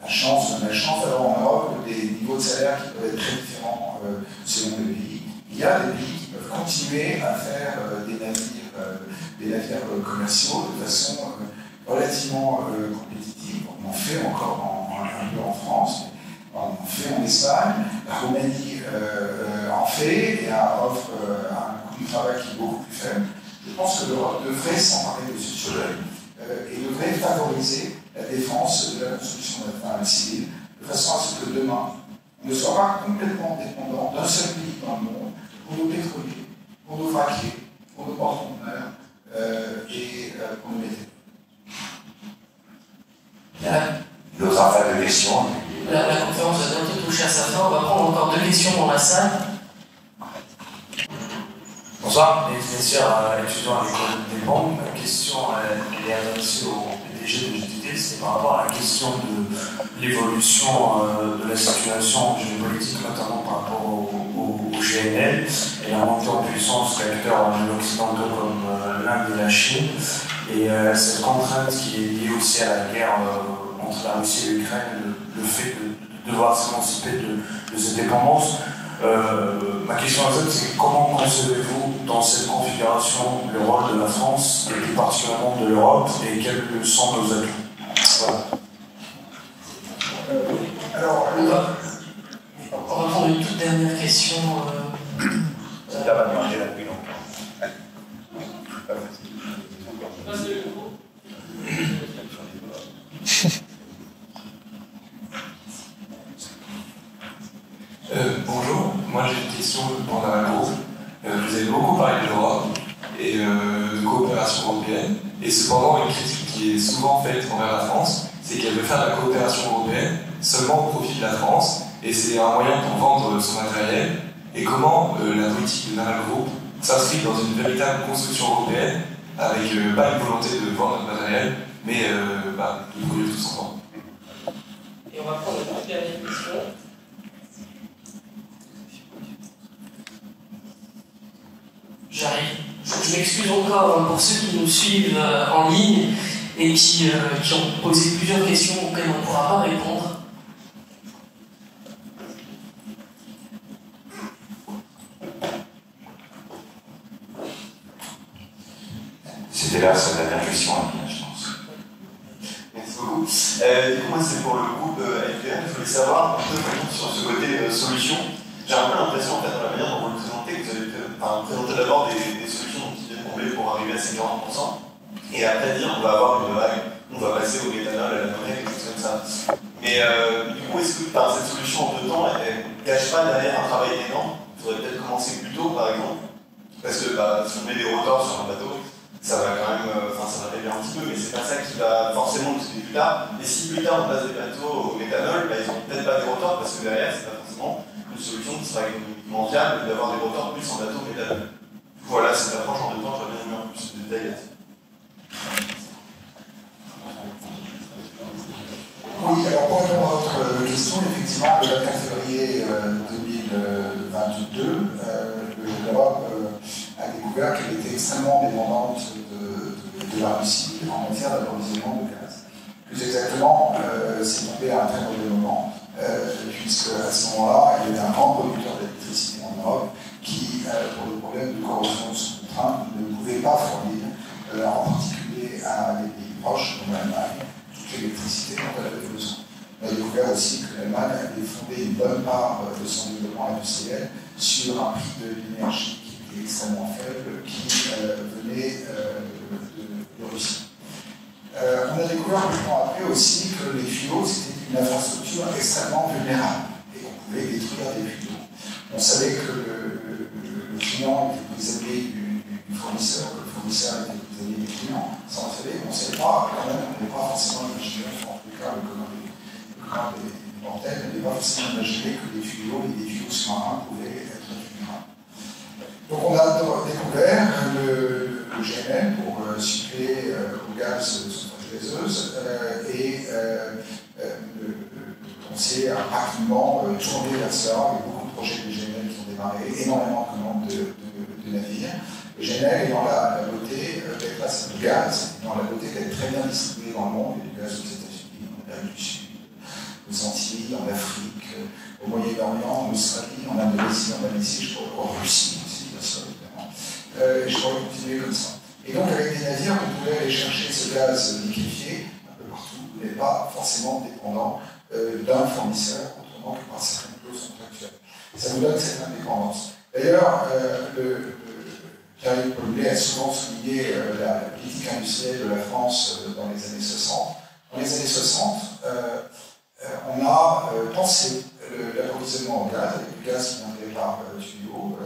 la chance d'avoir en Europe des niveaux de salaire qui peuvent être très différents selon les pays. Il y a des pays qui peuvent continuer à faire des navires commerciaux de façon relativement compétitive. On en fait encore un peu en France, on en fait en Espagne, la Roumanie en fait et offre un coût du travail qui est beaucoup plus faible. Je pense que l'Europe devrait s'emparer de ce sujet et devrait favoriser la défense de la construction navale civile de façon à ce que demain, on ne soit pas complètement dépendant d'un seul pays dans le monde pour nos pétroliers, pour nos vraquiers, pour nos porte-conteneurs et pour nos métaux. D'autres affaires de questions. La conférence va bientôt toucher à sa fin. On va prendre encore 2 questions dans la salle. Bonsoir, les professeurs étudiants à l'école des banques. Ma question est adressée au PDG de GTT. C'est par rapport à la question de l'évolution de la situation géopolitique, notamment par rapport au GNL et la montée en puissance d'acteurs occidentaux comme l'Inde et la Chine. Et cette contrainte qui est liée aussi à la guerre entre la Russie et l'Ukraine, le fait de devoir s'émanciper de cette dépendance. Ma question à vous, c'est comment concevez-vous dans cette configuration le rôle de la France et plus particulièrement de l'Europe et quels sont nos atouts? Voilà. Alors, on va prendre une toute dernière question. Bonjour, moi j'ai une question pour la groupe. Vous avez beaucoup parlé de l'Europe et de coopération européenne, et cependant une critique qui est souvent faite envers la France, c'est qu'elle veut faire de la coopération européenne seulement au profit de la France, et c'est un moyen pour vendre son matériel. Et comment la politique de Naval Group s'inscrit dans une véritable construction européenne, avec pas une volonté de vendre notre matériel, mais de produire tout simplement. Et on va prendre une toute dernière question. J'arrive. Je m'excuse encore pour ceux qui nous suivent en ligne et qui ont posé plusieurs questions auxquelles on ne pourra pas répondre. C'était là sa dernière question, je pense. Merci beaucoup. Du coup, moi, c'est pour le groupe LPR. Je voulais savoir, sur ce côté solution, j'ai un peu l'impression, en fait, dans la manière dont vous le présentez, que vous avez présenter d'abord des solutions qui viennent combler pour arriver à ces 40%, et après dire on va avoir une vague, on va passer au méthanol, à la monnaie, quelque chose comme ça. Mais du coup, est-ce que cette solution en 2 temps, elle ne cache pas derrière un travail énorme? Il faudrait peut-être commencer plus tôt, par exemple, parce que si on met des rotors sur un bateau, ça va quand même, ça va réduire un petit peu, mais c'est pas ça qui va forcément nous aider plus tard. Et si plus tard on passe des bateaux au méthanol, ils n'ont peut-être pas des rotors, parce que derrière, c'est pas forcément une solution qui sera économiquement viable d'avoir des rotors plus en bateau méthanol. Voilà, c'est l'approche en 2 temps, j'aurais bien aimé un peu plus de détails là-dessus. Oui, alors pour répondre à votre question, effectivement, le 24 février 2022, l'Europe a découvert qu'elle était extrêmement dépendante de la Russie en matière d'approvisionnement de gaz. Plus exactement, c'est tombé à un très mauvais moment, puisque à ce moment-là, il y avait un grand producteur d'électricité en Europe qui, pour le problème de corrosion de son train, ne pouvait pas fournir, en particulier à des pays proches comme l'Allemagne, toute l'électricité dont elle avait besoin. On a découvert aussi que l'Allemagne avait fondé une bonne part de son développement industriel sur un prix de l'énergie qui était extrêmement faible, qui venait de Russie. On a découvert un peu après aussi que les tuyaux, c'était une infrastructure extrêmement vulnérable et qu'on pouvait détruire des tuyaux. On savait que le client était prisonnier du du fournisseur, que le fournisseur était que vous aviez des clients. Ça, on le savait, on ne savait pas, quand même, on n'avait pas forcément imaginé, en tout cas, le commun des mortels n'avait pas forcément imaginé que des tuyaux et des tuyaux sous-marins pouvaient être fulgurants. Donc on a découvert le GNL pour suppléer au gaz centrale gazeuse et on s'est rapidement tourné vers ça. Il y a beaucoup de projets de GNL qui ont démarré, énormément de commandes de navires. Le GNL ayant la beauté d'être à du gaz, ayant la beauté d'être très bien distribué dans le monde, il y a du gaz aux États-Unis, en Amérique du Sud, aux Antilles, en Afrique, au Moyen-Orient, en Australie, en Indonésie, en Malaisie, en Russie aussi, bien sûr, évidemment. Et je pourrais continuer comme ça. Et donc, avec des navires, on pouvait aller chercher ce gaz liquéfié un peu partout, mais pas forcément dépendant d'un fournisseur, autrement que par certaines clauses contractuelles. Ça nous donne cette indépendance. D'ailleurs, Pierre-Yves Paululet a souvent souligné la politique industrielle de la France dans les années 60. Dans les années 60, on a pensé l'approvisionnement en gaz, avec du gaz qui viendrait par tuyau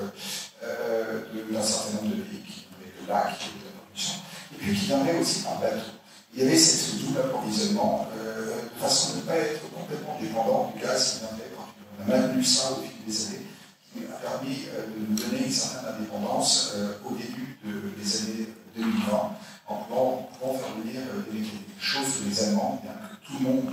d'un certain nombre de pays, qui venaient de lacs, de la production, et puis qui viendrait aussi par bateau. Il y avait ce double approvisionnement de façon de ne pas être complètement dépendant du gaz qui viendrait par tuyau. On a maintenu ça au fil des années, qui a permis de nous donner une certaine indépendance au début des années 2020, en pouvant faire venir des mécaniques. Chose que les Allemands, bien que tout le monde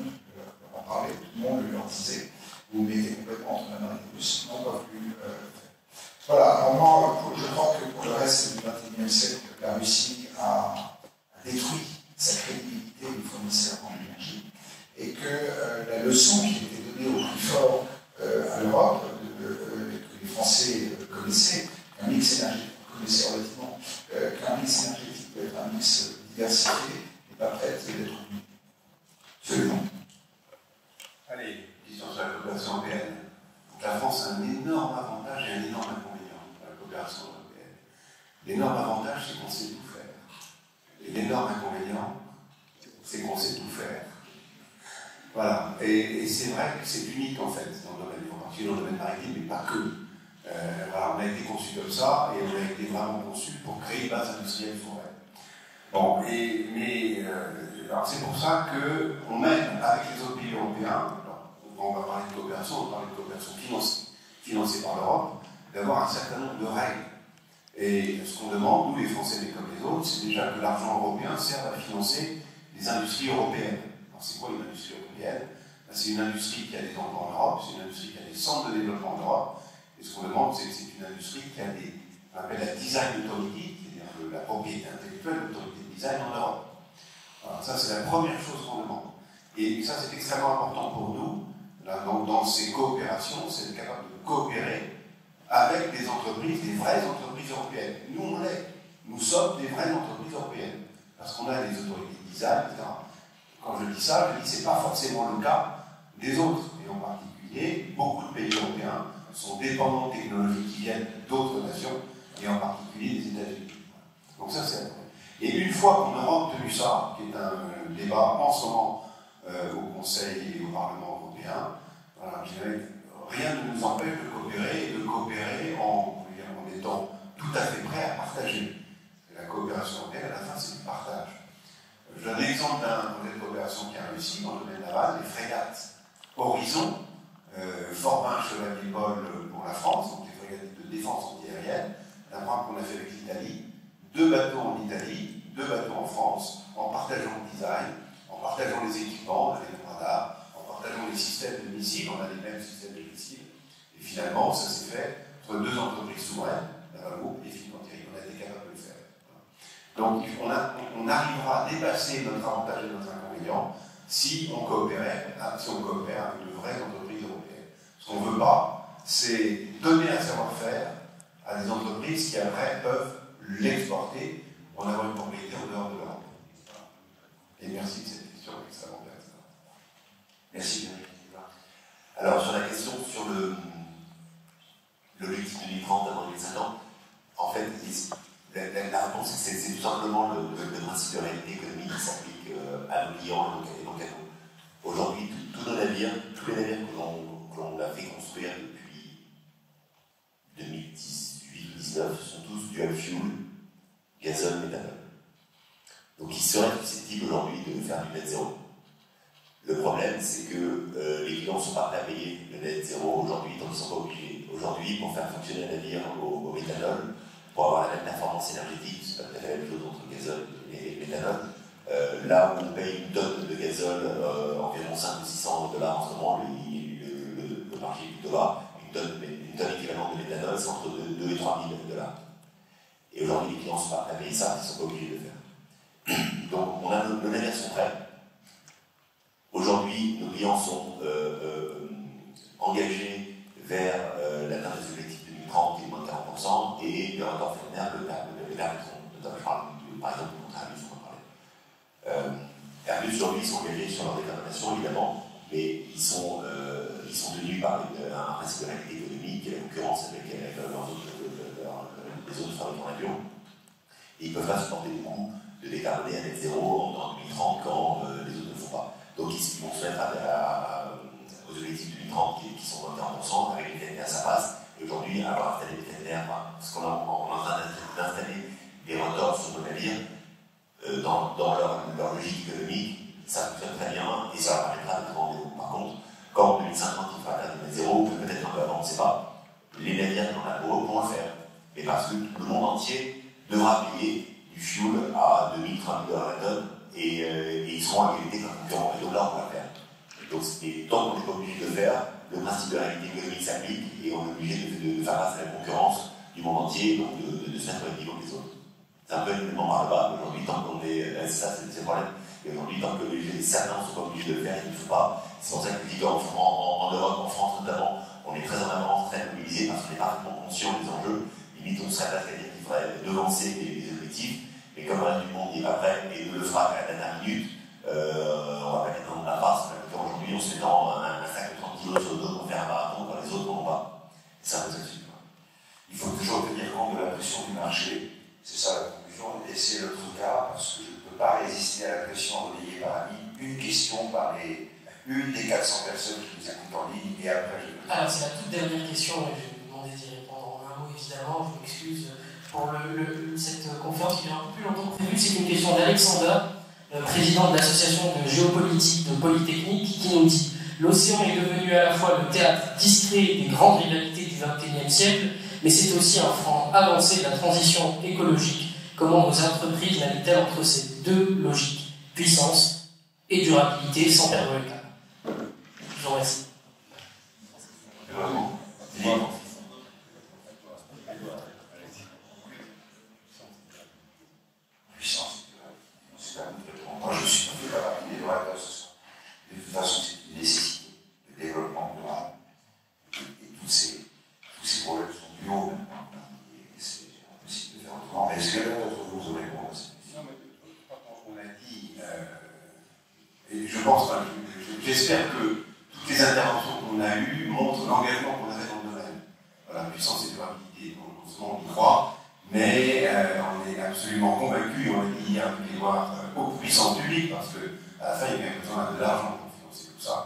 en parlait, tout le monde leur disait, vous mettez complètement entre la main et les Russes, n'ont pas voulu faire. Voilà, alors moi, je crois que pour le reste du XXIe siècle, la Russie a détruit sa crédibilité de fournisseur en énergie, et que la leçon qui était donnée au plus fort à l'Europe, que les Français connaissaient, qu'un mix énergétique, connaissaient relativement, qu'un mix énergétique peut être un mix diversifié, n'est pas prêt d'être oublié. Absolument. Allez, question sur la coopération européenne. Donc la France a un énorme avantage et un énorme inconvénient dans la coopération européenne. L'énorme avantage, c'est qu'on sait tout faire. Et l'énorme inconvénient, c'est qu'on sait tout faire. Voilà. Et c'est vrai que c'est unique en fait, dans le domaine, en particulier dans le domaine maritime, mais pas que. Voilà, on a été conçu comme ça, et on a été vraiment conçu pour créer une base industrielle fourraine. Bon, alors c'est pour ça qu'on mène avec les autres pays européens, on va parler de coopération, on va parler de coopération financée par l'Europe, d'avoir un certain nombre de règles. Et ce qu'on demande, nous les Français, mais comme les autres, c'est déjà que l'argent européen serve à financer les industries européennes. Alors c'est quoi une industrie européenne? C'est une industrie qui a des emplois en Europe, c'est une industrie qui a des centres de développement en Europe, et ce qu'on demande, c'est que c'est une industrie qui a des, on appelle la design authority, c'est-à-dire la propriété intellectuelle, l'autorité de design en Europe. Alors ça, c'est la première chose qu'on demande. Et ça, c'est extrêmement important pour nous, là, dans ces coopérations, c'est d'être capable de coopérer avec des entreprises, des vraies entreprises européennes. Nous, on l'est. Nous sommes des vraies entreprises européennes. Parce qu'on a des autorités de design, etc. Quand je dis ça, je dis que ce n'est pas forcément le cas des autres. Et en particulier, beaucoup de pays européens sont dépendants de technologies qui viennent d'autres nations, et en particulier des États-Unis. Donc ça, c'est vrai. Et une fois qu'on aura obtenu ça, qui est un débat en ce moment au Conseil et au Parlement européen, voilà, je dirais, rien ne nous empêche de coopérer, et de coopérer en étant tout à fait prêt à partager. Et la coopération européenne, à la fin, c'est du partage. Je donne l'exemple d'un projet de coopération qui a réussi dans le domaine naval, les frégates Horizon, Forbin, Chevalier Paul pour la France, donc les frégates de défense antiaérienne, un programme qu'on a fait avec l'Italie, 2 bateaux en Italie, 2 bateaux en France, en partageant le design, en partageant les équipements, on a les radars, en partageant les systèmes de missiles, on a les mêmes systèmes de missiles, et finalement, ça s'est fait entre 2 entreprises souveraines, Naval Group et Fincantieri, on a été capable de le faire. Donc, on arrivera à dépasser notre avantage et notre inconvénient si on coopère avec de vraies entreprises européennes. Ce qu'on ne veut pas, c'est donner un savoir-faire à des entreprises qui après peuvent l'exporter en avoir une propriété en dehors de l'Europe. Et merci de cette question extrêmement intéressante. Merci. Alors sur la question sur l'objectif 2030 avant 2050, en fait, la réponse c'est tout simplement le principe de réalité économique qui s'applique à nos clients et donc à nous. Aujourd'hui, tous nos navires, tous les navires que l'on a fait construire depuis 2018 ou 2019 sont tous dual fuel, gazole, méthanol. Donc ils seraient susceptibles aujourd'hui de faire du net zéro. Le problème, c'est que les clients ne sont pas prêts à payer le net zéro aujourd'hui, donc ils ne sont pas obligés. Aujourd'hui, pour faire fonctionner un navire au méthanol, pour avoir la même performance énergétique, c'est pas tout à fait la même chose entre gazole et méthanol, là où on paye une tonne de gazole environ 500 ou 600 $ en ce moment, le marché est plutôt bas, une tonne équivalente de méthanol, c'est entre 2 et 3 000 $. Et aujourd'hui, les clients ne sont pas prêts à payer ça, ils ne sont pas obligés de le faire. Donc, nos navires sont prêts. Aujourd'hui, nos clients sont engagés vers l'atteinte des objectifs 2030 qui est moins de 40%, et les records ferroviaires le permettront. Notamment, je parle par exemple du contrat Airbus, on en parlait. Airbus, aujourd'hui, ils sont engagés sur leur décarbonation, évidemment, mais ils sont tenus par un principe de réalité économique et la concurrence avec les autres fabricants d'avions. Et ils ne peuvent pas supporter le coût de décarboner à net zéro en 2030 quand les autres ne le font pas. Donc ils vont se mettre aux objectifs 2030 qui sont 21% avec les vétérinaires à sa base. Et aujourd'hui, avoir installé des vétérinaires, parce qu'on est en train d'installer des rotors sur nos navires, dans leur logique économique, ça fonctionne très bien et ça leur permettra de prendre des coûts. Par contre, quand en 2050 il faudra atteindre le net zéro, peut-être un peu avant, on ne sait pas, les navires dans la Polo pourront le faire. Mais parce que le monde entier devra payer du fuel à 2 000, 3 000 $ la tonne et ils seront à égalité comme concurrents. Et donc là, on va le faire. Donc, tant qu'on n'est pas obligé de le faire, le principe de réalité économique s'applique et on est obligé de faire face à la concurrence du monde entier, donc de se mettre au même niveau que les autres. C'est un peu un élément par le bas. Aujourd'hui, tant qu'on est. Ça, c'est le problème. Et aujourd'hui, tant que certains ne sont pas obligés de le faire, ils ne le font pas. C'est pour ça que je dis qu'en Europe, en France notamment, on est très en avance, très mobilisé parce qu'on est parfaitement conscient des enjeux. Limite, on serait presque à dire qu'il faudrait devancer les objectifs. Mais comme le reste du monde n'est pas prêt et ne le fera qu'à la dernière minute, on va pas mettre dans la farce. Aujourd'hui, on se met dans un sac de 30 kg sur le dos pour faire un marathon quand les autres n'en ont pas. C'est un peu ça que je dis. Il faut toujours tenir compte de la pression du marché. C'est ça la conclusion. Et c'est l'autre cas, parce que je ne peux pas résister à la pression relayée par une question par une des 400 personnes qui nous écoutent en ligne, et après je... Alors, c'est la toute dernière question, et je vais vous demander d'y répondre en un mot, évidemment. Je m'excuse pour cette conférence qui est un peu plus longtemps que prévu. C'est une question d'Alexander, président de l'association de géopolitique de Polytechnique, qui nous dit « L'océan est devenu à la fois le théâtre distrait des grandes rivalités du XXIe siècle, mais c'est aussi un front avancé de la transition écologique. Comment nos entreprises naviguent-elles entre ces deux logiques, puissance et durabilité, sans perdre le cap ?» Je vous remercie. Puissance. Moi, je suis tout à partie des droits de ce soir. De toute façon, c'est une nécessité. Le développement durable et tous ces problèmes sont plus hauts maintenant. C'est impossible de faire autrement. Mais est-ce que l'un d'entre vous aurait répondu à cette question? On a dit, et je pense, j'espère que toutes les interventions qu'on a eues montrent l'engagement qu'on avait dans le domaine. Voilà, puissance et durabilité, on y croit, mais on est absolument convaincus, on l'a dit hier avec Édouard, aux puissances publiques, parce qu'à la fin, il y a bien besoin de l'argent pour financer tout ça,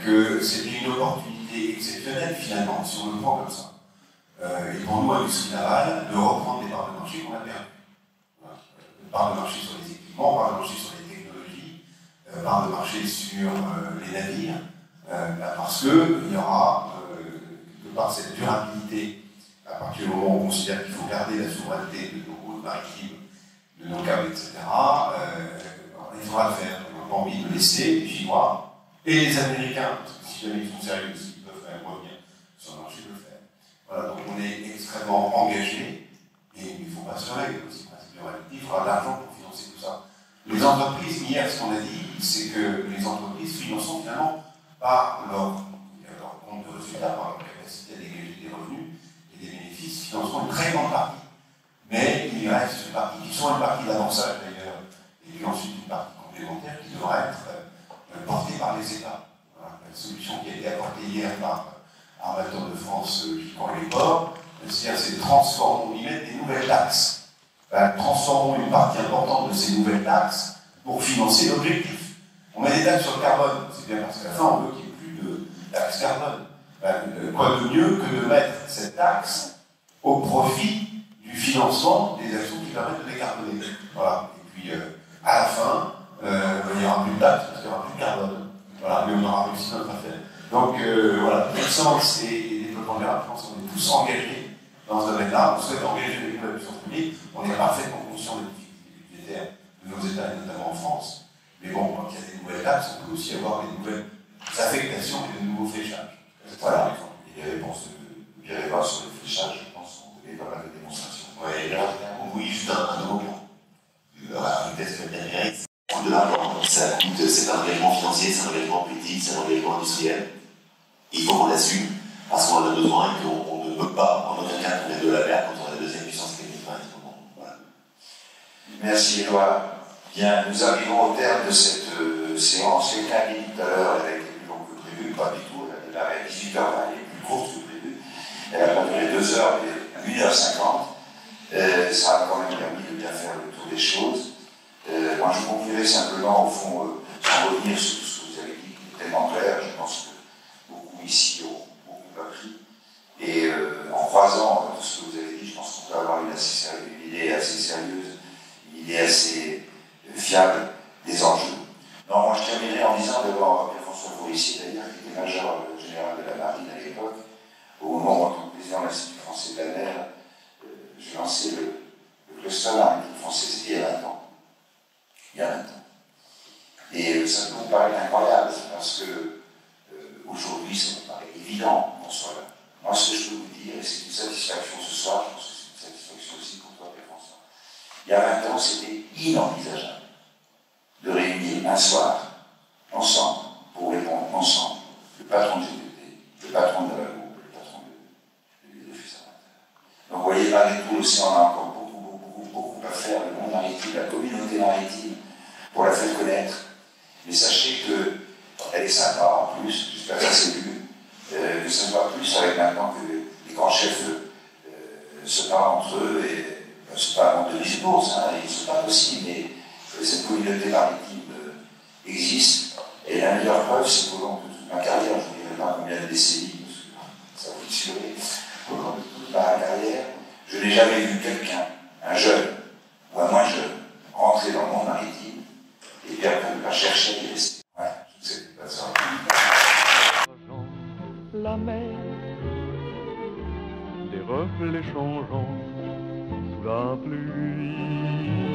que c'était une opportunité exceptionnelle finalement, si on le prend comme ça. Et pour nous, industrie navale, de reprendre des parts de marché qu'on a perdues. Voilà. Parts de marché sur les équipements, parts de marché sur les technologies, parts de marché sur les navires, parce qu'il y aura, quelque part, cette durabilité, à partir du moment où on considère qu'il faut garder la souveraineté de nos routes maritimes, de nos câbles, etc., il faudra le faire. On n'a pas envie de laisser les Chinois et les Américains, parce que si jamais ils sont sérieux, ils peuvent quand même revenir sur le marché de le faire. Voilà, donc on est extrêmement engagés, et il ne faut pas se régler aussi. Il faudra de l'argent pour financer tout ça. Les entreprises, hier, ce qu'on a dit, c'est que les entreprises financent finalement par leur compte de résultat, par leur capacité à dégager des revenus et des bénéfices, financeront une très grande partie. Mais il reste une partie qui soit une partie d'avançage d'ailleurs, et puis ensuite une partie complémentaire qui devra être portée par les États. Voilà, la solution qui a été apportée hier par Armateur de France, Gican et les ports, c'est de transformer, y mettre des nouvelles taxes. Transformons une partie importante de ces nouvelles taxes pour financer l'objectif. On met des taxes sur le carbone, c'est bien parce qu'à la fin on veut qu'il n'y ait plus de taxes carbone. Quoi de mieux que de mettre cette taxe au profit du financement des actions qui permettent de décarboner. Voilà. Et puis, à la fin, il n'y aura plus de taxe parce qu'il n'y aura plus de carbone. Voilà, mais on aura réussi notre affaire. Donc, voilà, puissance et développement durable, je pense qu'on est tous engagés dans ce domaine-là. On souhaite engager les la puissance publique. On est parfaitement conscient des difficultés budgétaires de nos États, et notamment en France. Mais bon, quand il y a des nouvelles taxes, on peut aussi avoir des nouvelles affectations et de nouveaux fléchages. Voilà. Et les réponses de Pierre-Édouard sur le fléchage, je pense qu'on avait pas mal de démonstrations. Oui, oui, juste un nouveau plan. Peut-être que bien mérite. De l'argent, ça coûte, c'est un engagement financier, c'est un engagement politique, c'est un engagement industriel. Il faut qu'on l'assume, parce qu'on en a besoin et qu'on ne peut pas, en aucun cas, tourner de la mer quand on a la deuxième puissance économique. Voilà. Merci Éloi. Bien, nous arrivons au terme de cette séance. Quelqu'un a dit tout à l'heure, elle a été plus longue que prévu, pas du tout, elle a démarré à 18h20, elle est plus courte que prévu. Elle a pas duré 2 heures, mais 1h50. Ça a quand même permis de bien faire le tour des choses. Moi, je conclurai simplement, au fond, sans revenir sur tout ce que vous avez dit, qui est tellement clair. Je pense que beaucoup ici ont beaucoup appris. Et en croisant tout ce que vous avez dit, je pense qu'on peut avoir une idée assez sérieuse, une idée assez fiable des enjeux. Non, moi, je terminerai en disant d'abord Pierre-François Forissier, d'ailleurs, qui était major général de la marine à l'époque, au moment où, en tant que président de l'Institut français de la mer, j'ai lancé le cluster de la marine française il y a 20 ans. Il y a 20 ans. Et ça peut vous paraître incroyable, parce que aujourd'hui, ça me paraît évident qu'on soit là. Moi, ce que je peux vous dire, et c'est une satisfaction ce soir, je pense que c'est une satisfaction aussi pour toi, Pierre-François. Il y a 20 ans, c'était inenvisageable de réunir un soir, ensemble, pour répondre ensemble, le patron du GTT, le patron de la groupe, le patron de l'Office amateur. Donc, vous voyez, malgré tout, l'océan a encore beaucoup à faire, le monde maritime, la communauté maritime, pour la faire connaître. Mais sachez qu'elle est sympa en plus, j'espère que ça s'est vu, que ça ne va plus avec maintenant que les grands chefs se parlent entre eux et se parlent de Lisbourg, ils se parlent aussi, mais cette communauté maritime existe. Et la meilleure preuve, c'est qu'au long de toute ma carrière, je ne dirais pas combien de décennies, parce que ça vous tirer, au long de toute ma carrière, je n'ai jamais vu quelqu'un, un jeune ou un moins jeune, rentrer dans le monde maritime et puis après ne pas chercher à y rester. Ouais, je sais, pas ça. La mer, des reflets changeants sous la pluie.